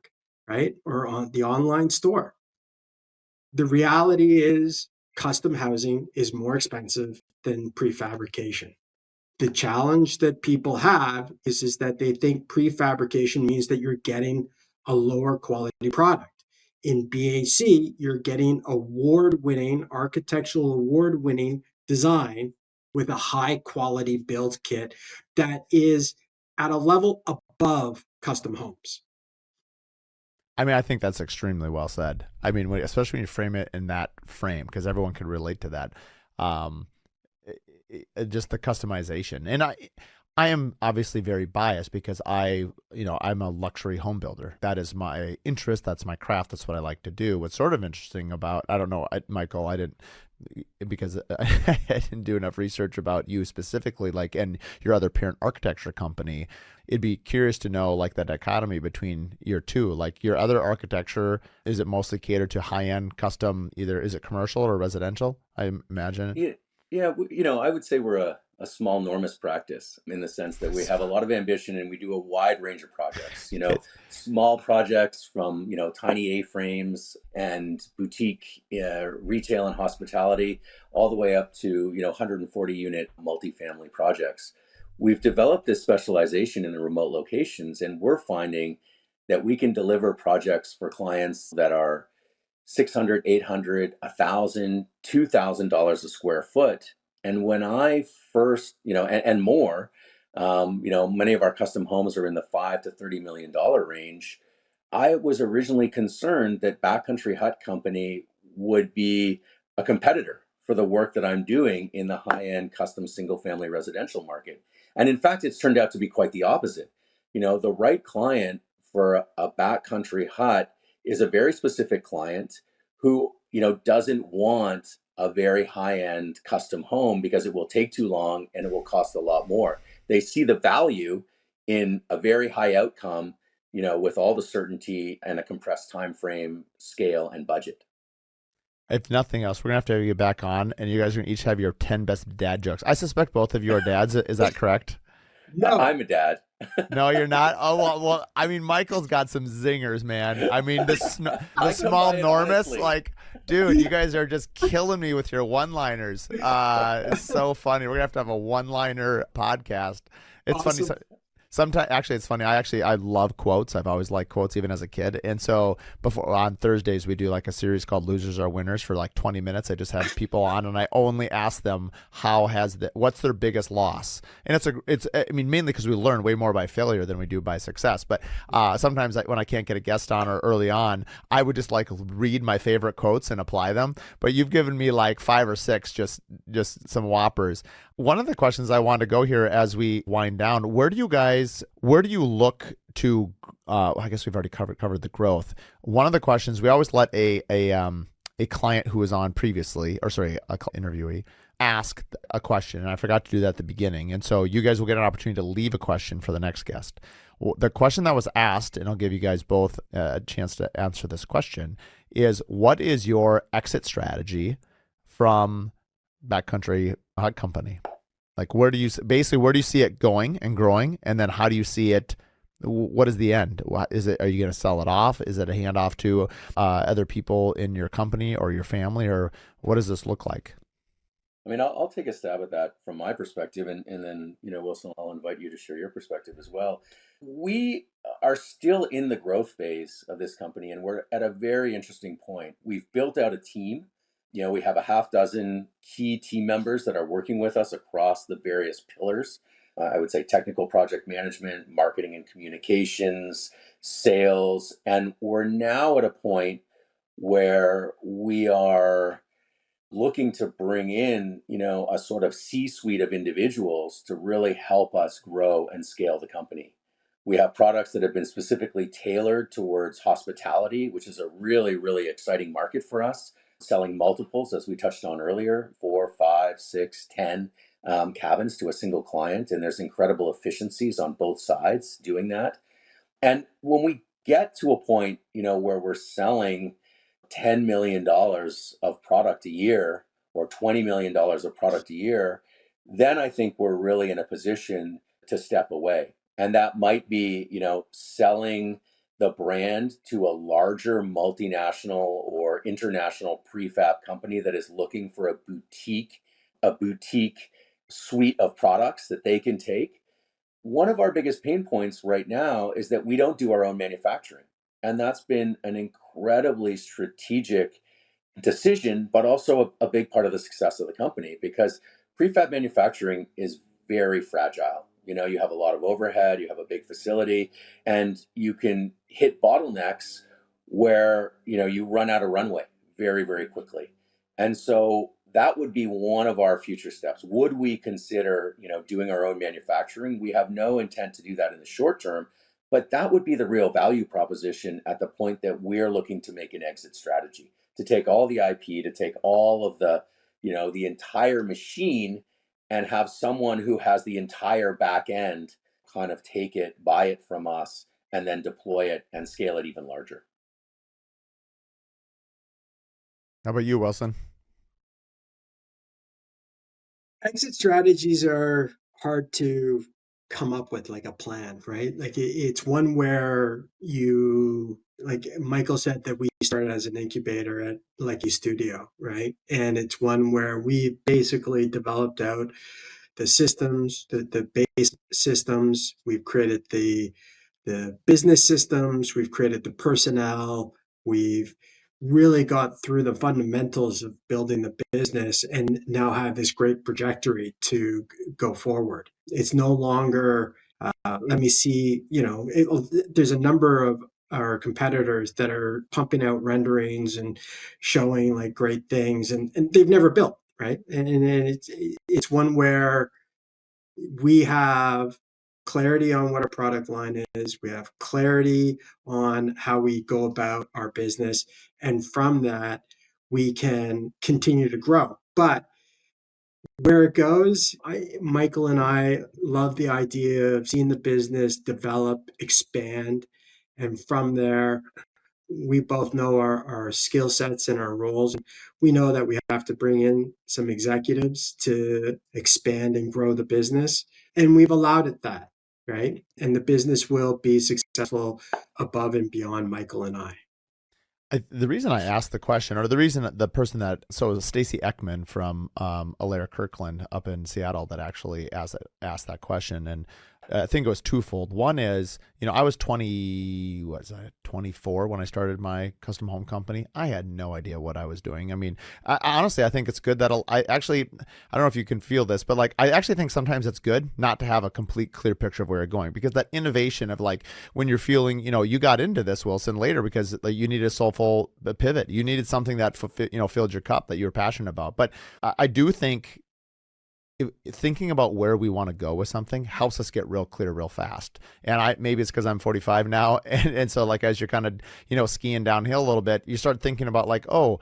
right? Or on the online store. The reality is custom housing is more expensive than prefabrication. The challenge that people have is that they think prefabrication means that you're getting a lower quality product. In BAC, you're getting award-winning, architectural award-winning design with a high quality build kit that is at a level above custom homes. I mean, I think that's extremely well said. I mean, especially when you frame it in that frame, because everyone can relate to that. Um, just the customization, and I am obviously very biased because I'm a luxury home builder. That is my interest. That's my craft. That's what I like to do. What's sort of interesting about, I don't know, Michael, I didn't, because I didn't do enough research about you specifically, like, and your other parent architecture company. It'd be curious to know, like, the dichotomy between your two. Like, your other architecture, is it mostly catered to high-end custom, either is it commercial or residential, I imagine? Yeah, yeah. I would say we're a small, enormous practice in the sense that we have a lot of ambition and we do a wide range of projects. Small projects from tiny A-frames and boutique retail and hospitality, all the way up to 140 unit multifamily projects. We've developed this specialization in the remote locations, and we're finding that we can deliver projects for clients that are 600, 800, 1,000, $2,000 a square foot. And when I first, and more, many of our custom homes are in the $5 to $30 million range. I was originally concerned that Backcountry Hut Company would be a competitor for the work that I'm doing in the high-end custom single-family residential market. And in fact, it's turned out to be quite the opposite. The right client for a Backcountry Hut is a very specific client who doesn't want a very high-end custom home because it will take too long and it will cost a lot more. They see the value in a very high outcome, with all the certainty and a compressed time frame, scale, and budget. If nothing else, we're gonna have to have you back on, and you guys are gonna each have your 10 best dad jokes. I suspect both of you are dads. Is that correct? No, I'm a dad. No, you're not. Oh well. I mean, Michael's got some zingers, man. I mean, the I small come by it Normus, honestly. like, dude, you guys are just killing me with your one-liners. It's so funny. We're gonna have to have a one-liner podcast. It's funny. awesome. Sometimes, actually, it's funny. I love quotes. I've always liked quotes, even as a kid. And so, before on Thursdays, we do like a series called "Losers Are Winners" for like 20 minutes. I just have people on, and I only ask them what's their biggest loss. And I mean, mainly because we learn way more by failure than we do by success. But sometimes, when I can't get a guest on or early on, I would just like read my favorite quotes and apply them. But you've given me like 5 or 6, just some whoppers. One of the questions I wanted to go here as we wind down, where do you look to, I guess we've already covered the growth. One of the questions, we always let a client who was on previously, or sorry, a interviewee, ask a question. And I forgot to do that at the beginning. And so you guys will get an opportunity to leave a question for the next guest. The question that was asked, and I'll give you guys both a chance to answer this question, is what is your exit strategy from Backcountry Hut Company? Like, where do you see it going and growing, and then how do you see it? What is the end? Are you going to sell it off? Is it a handoff to other people in your company or your family, or what does this look like? I mean, I'll take a stab at that from my perspective, and then, Wilson, I'll invite you to share your perspective as well. We are still in the growth phase of this company, and we're at a very interesting point. We've built out a team. we have a half dozen key team members that are working with us across the various pillars. I would say technical project management, marketing and communications, sales. And we're now at a point where we are looking to bring in, a sort of C-suite of individuals to really help us grow and scale the company. We have products that have been specifically tailored towards hospitality, which is a really, really exciting market for us, selling multiples, as we touched on earlier, 4, 5, 6, 10 cabins to a single client. And there's incredible efficiencies on both sides doing that. And when we get to a point, where we're selling $10 million of product a year or $20 million of product a year, then I think we're really in a position to step away. And that might be, selling the brand to a larger multinational or international prefab company that is looking for a boutique suite of products that they can take. One of our biggest pain points right now is that we don't do our own manufacturing. And that's been an incredibly strategic decision, but also a big part of the success of the company, because prefab manufacturing is very fragile. You have a lot of overhead, you have a big facility, and you can hit bottlenecks where, you run out of runway very, very quickly. And so that would be one of our future steps. Would we consider, doing our own manufacturing? We have no intent to do that in the short term, but that would be the real value proposition at the point that we're looking to make an exit strategy, to take all the IP, to take all of the entire machine and have someone who has the entire back end kind of take it, buy it from us, and then deploy it and scale it even larger. How about you, Wilson? Exit strategies are hard to come up with, like a plan, right? Like it's one where like Michael said, that we started as an incubator at Leckie Studio, right? And it's one where we basically developed out the systems, the base systems. We've created the business systems. We've created the personnel. We've really got through the fundamentals of building the business, and now have this great trajectory to go forward. It's no longer, let me see, there's a number of our competitors that are pumping out renderings and showing like great things, and they've never built, right? And it's one where we have clarity on what our product line is. We have clarity on how we go about our business. And from that, we can continue to grow. But where it goes, Michael and I love the idea of seeing the business develop, expand. And from there, we both know our skill sets and our roles. We know that we have to bring in some executives to expand and grow the business. And we've allowed it that, right? And the business will be successful above and beyond Michael and I. The reason I asked the question, or the reason that the person that, so it was Stacy Ekman from Alair Kirkland up in Seattle that actually asked that question. And I think it was twofold. One is, I was 24 when I started my custom home company. I had no idea what I was doing. I mean, honestly, I think it's good that I don't know if you can feel this, but like, I actually think sometimes it's good not to have a complete clear picture of where you're going, because that innovation of like, when you're feeling, you got into this, Wilson, later because like, you needed a soulful pivot. You needed something that, filled your cup that you were passionate about. But I do think thinking about where we want to go with something helps us get real clear real fast. And maybe it's because I'm 45 now, and so like as you're kind of skiing downhill a little bit, you start thinking about like, oh,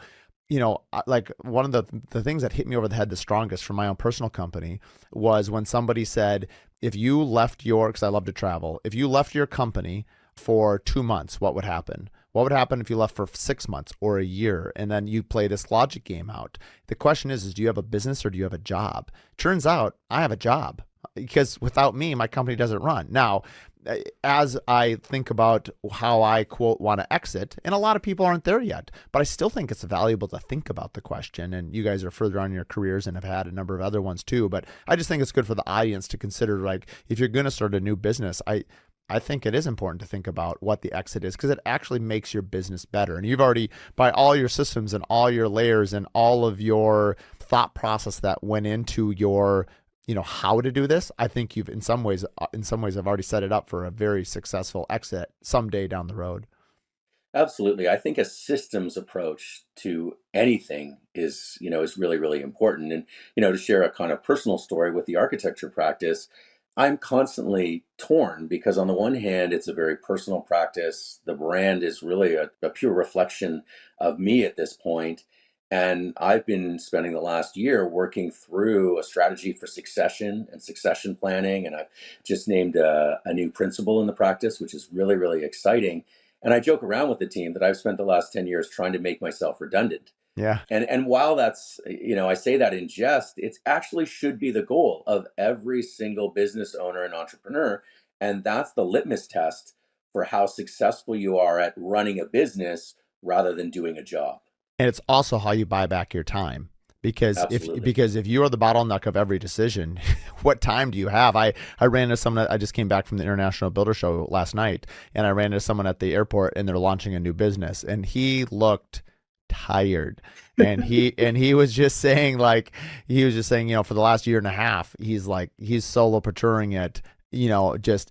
like one of the things that hit me over the head the strongest from my own personal company was when somebody said, if you left because I love to travel, if you left your company for 2 months, what would happen? What would happen if you left for 6 months or a year, and then you play this logic game out? The question is do you have a business or do you have a job? Turns out I have a job, because without me, my company doesn't run. Now, as I think about how I, quote, want to exit, and a lot of people aren't there yet, but I still think it's valuable to think about the question. And you guys are further on in your careers and have had a number of other ones too. But I just think it's good for the audience to consider, like, if you're going to start a new business, I think it is important to think about what the exit is because it actually makes your business better. And you've already, by all your systems and all your layers and all of your thought process that went into your, how to do this, I think you've in some ways have already set it up for a very successful exit someday down the road. Absolutely. I think a systems approach to anything is really, really important. And, to share a kind of personal story with the architecture practice, I'm constantly torn because on the one hand, it's a very personal practice. The brand is really a pure reflection of me at this point. And I've been spending the last year working through a strategy for succession and succession planning. And I've just named a new principal in the practice, which is really, really exciting. And I joke around with the team that I've spent the last 10 years trying to make myself redundant. Yeah. And while that's, I say that in jest, it actually should be the goal of every single business owner and entrepreneur. And that's the litmus test for how successful you are at running a business rather than doing a job. And it's also how you buy back your time. Because Absolutely. if you are the bottleneck of every decision, what time do you have? I ran into someone. I just came back from the International Builder Show last night, and I ran into someone at the airport, and they're launching a new business, and he looked tired, and he was just saying for the last year and a half, he's solopreneuring it,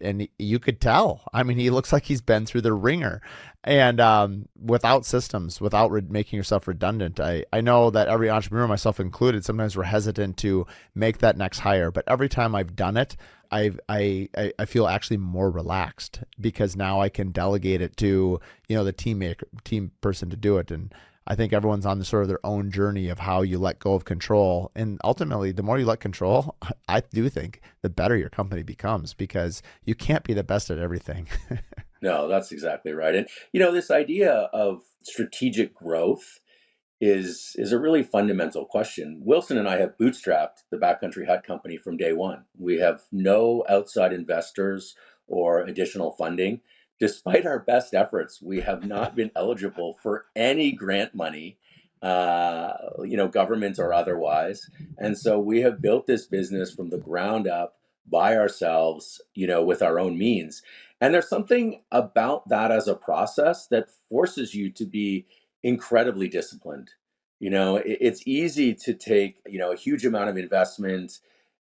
and you could tell. I mean, he looks like he's been through the ringer. And without systems, without making yourself redundant, I know that every entrepreneur, myself included, sometimes we're hesitant to make that next hire. But every time I've done it, I feel actually more relaxed because now I can delegate it to the team person to do it. And I think everyone's on the sort of their own journey of how you let go of control. And ultimately, the more you let control, I do think the better your company becomes because you can't be the best at everything. No, that's exactly right. And this idea of strategic growth is a really fundamental question. Wilson and I have bootstrapped the Backcountry Hut Company from day one. We have no outside investors or additional funding. Despite our best efforts, we have not been eligible for any grant money, government or otherwise. And so we have built this business from the ground up by ourselves, with our own means. And there's something about that as a process that forces you to be incredibly disciplined. It's easy to take, a huge amount of investment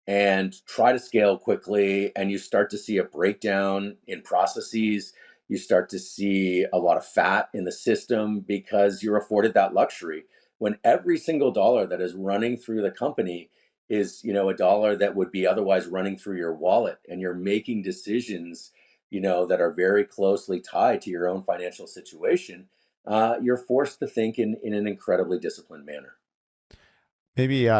and try to scale quickly, and you start to see a breakdown in processes. You start to see a lot of fat in the system because you're afforded that luxury. When every single dollar that is running through the company is, a dollar that would be otherwise running through your wallet, and you're making decisions, that are very closely tied to your own financial situation, you're forced to think in an incredibly disciplined manner. Maybe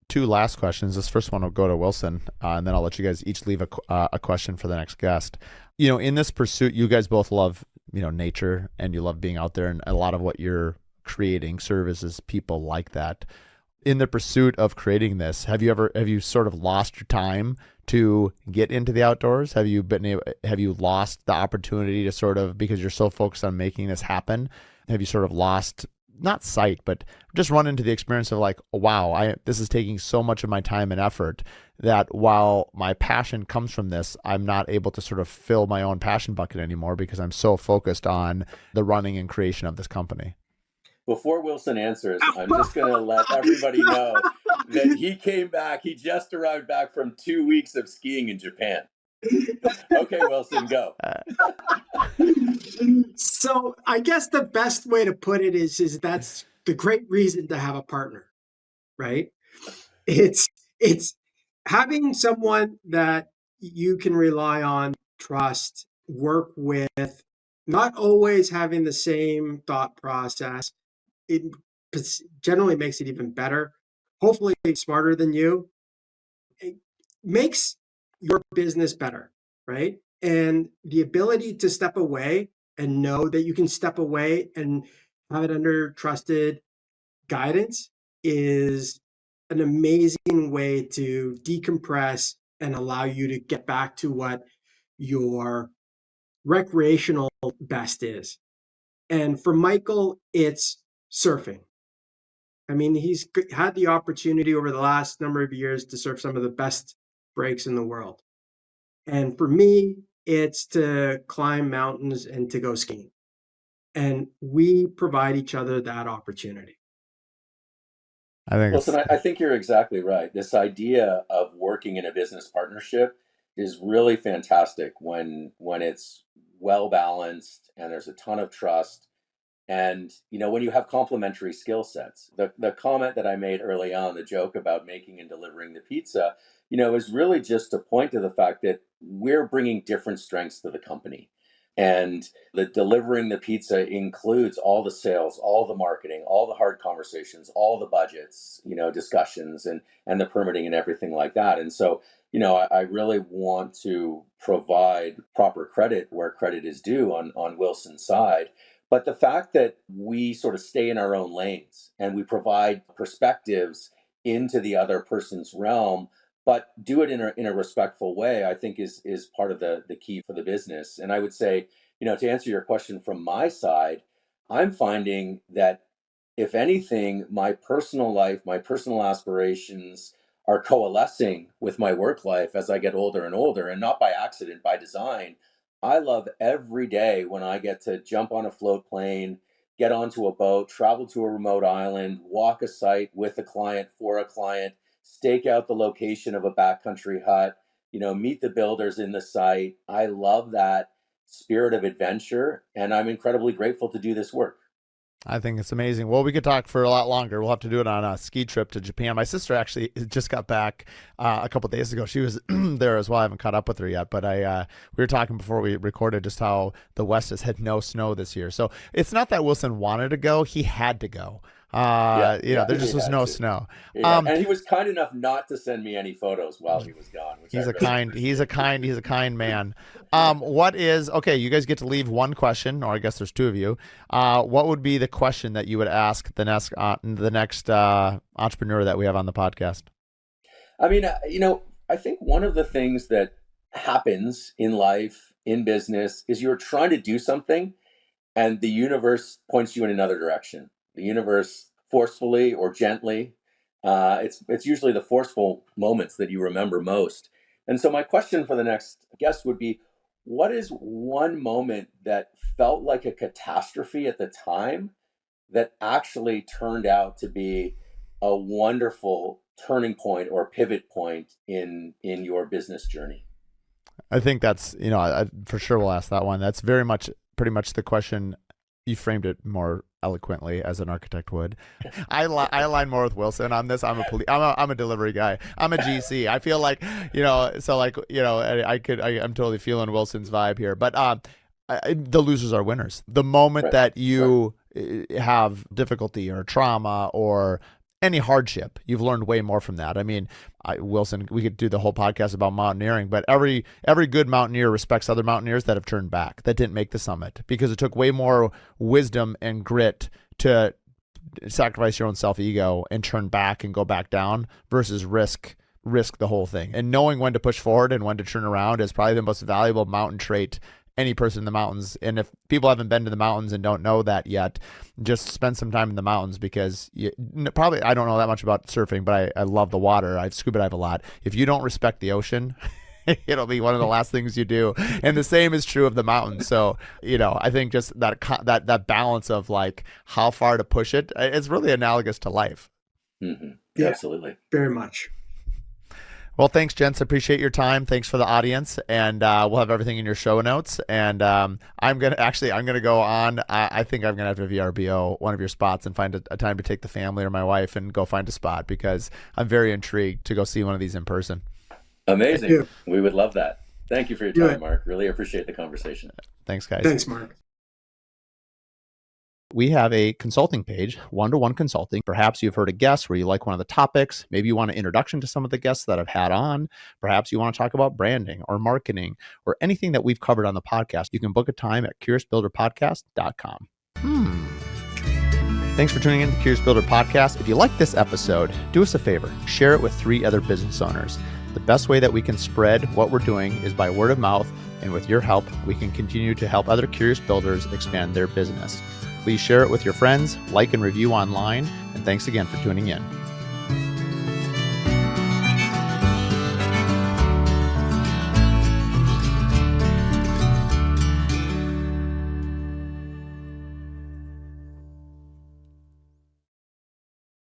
two last questions. This first one will go to Wilson, and then I'll let you guys each leave a question for the next guest. In this pursuit, you guys both love, nature, and you love being out there, and a lot of what you're creating services people like that. In the pursuit of creating this, have you sort of lost your time to get into the outdoors? Have you lost the opportunity to sort of, because you're so focused on making this happen? Have you sort of lost, not sight, but just run into the experience of like, oh, wow, this is taking so much of my time and effort that while my passion comes from this, I'm not able to sort of fill my own passion bucket anymore because I'm so focused on the running and creation of this company? Before Wilson answers, I'm just going to let everybody know that he came back. He just arrived back from 2 weeks of skiing in Japan. Okay, Wilson, go. So I guess the best way to put it is that's the great reason to have a partner, right? It's having someone that you can rely on, trust, work with, not always having the same thought process. It generally makes it even better. Hopefully smarter than you. It makes your business better, right? And the ability to step away and know that you can step away and have it under trusted guidance is an amazing way to decompress and allow you to get back to what your recreational best is. And for Michael, it's surfing. I mean, he's had the opportunity over the last number of years to surf some of the best breaks in the world. And for me, it's to climb mountains and to go skiing. And we provide each other that opportunity. I think it's Listen, I think you're exactly right. This idea of working in a business partnership is really fantastic when it's well balanced and there's a ton of trust. And when you have complementary skill sets. The comment that I made early on, the joke about making and delivering the pizza, is really just to point to the fact that we're bringing different strengths to the company. And the delivering the pizza includes all the sales, all the marketing, all the hard conversations, all the budgets, discussions and the permitting and everything like that. And so, I really want to provide proper credit where credit is due on Wilson's side. But the fact that we sort of stay in our own lanes and we provide perspectives into the other person's realm, but do it in a respectful way, I think is part of the key for the business. And I would say, to answer your question from my side, I'm finding that if anything, my personal life, my personal aspirations are coalescing with my work life as I get older and older, and not by accident, by design. I love every day when I get to jump on a float plane, get onto a boat, travel to a remote island, walk a site with a client for a client, stake out the location of a backcountry hut, meet the builders in the site. I love that spirit of adventure, and I'm incredibly grateful to do this work. I think it's amazing. Well, we could talk for a lot longer. We'll have to do it on a ski trip to Japan. My sister actually just got back a couple of days ago. She was there as well. I haven't caught up with her yet, but we were talking before we recorded just how the West has had no snow this year. So it's not that Wilson wanted to go; he had to go. There just was no snow. Yeah. And he was kind enough not to send me any photos while he was gone. He's a kind man. Okay, you guys get to leave one question, or I guess there's two of you. What would be the question that you would ask the next entrepreneur that we have on the podcast? I mean, I think one of the things that happens in life, in business, is you're trying to do something and the universe points you in another direction. The universe forcefully or gently. It's usually the forceful moments that you remember most. And so my question for the next guest would be, what is one moment that felt like a catastrophe at the time that actually turned out to be a wonderful turning point or pivot point in your business journey? I think that's, I for sure will ask that one. That's pretty much the question. You framed it more eloquently as an architect would. I align more with Wilson on this. I'm a delivery guy. I'm a GC. I feel like, I'm totally feeling Wilson's vibe here. But the losers are winners. The moment that you have difficulty or trauma or any hardship, you've learned way more from that. I mean, Wilson, we could do the whole podcast about mountaineering, but every good mountaineer respects other mountaineers that have turned back, that didn't make the summit, because it took way more wisdom and grit to sacrifice your own self-ego and turn back and go back down versus risk the whole thing. And knowing when to push forward and when to turn around is probably the most valuable mountain trait any person in the mountains. And if people haven't been to the mountains and don't know that yet, just spend some time in the mountains, because probably, I don't know that much about surfing, but I love the water. I scuba dive a lot. If you don't respect the ocean, it'll be one of the last things you do. And the same is true of the mountains. So, I think just that balance of like how far to push it, it's really analogous to life. Mm-hmm. Yeah, absolutely. Very much. Well, thanks, gents. Appreciate your time. Thanks for the audience, and we'll have everything in your show notes. And I'm gonna go on. I think I'm gonna have to VRBO one of your spots and find a time to take the family or my wife and go find a spot, because I'm very intrigued to go see one of these in person. Amazing. We would love that. Thank you for your time, Mark. Really appreciate the conversation. Thanks, guys. Thanks, Mark. We have a consulting page, one-to-one consulting. Perhaps you've heard a guest where you like one of the topics. Maybe you want an introduction to some of the guests that I've had on. Perhaps you want to talk about branding or marketing or anything that we've covered on the podcast. You can book a time at curiousbuilderpodcast.com. Thanks for tuning in to the Curious Builder Podcast. If you like this episode, do us a favor. Share it with 3 other business owners. The best way that we can spread what we're doing is by word of mouth. And with your help, we can continue to help other curious builders expand their business. Please share it with your friends, like and review online, and thanks again for tuning in.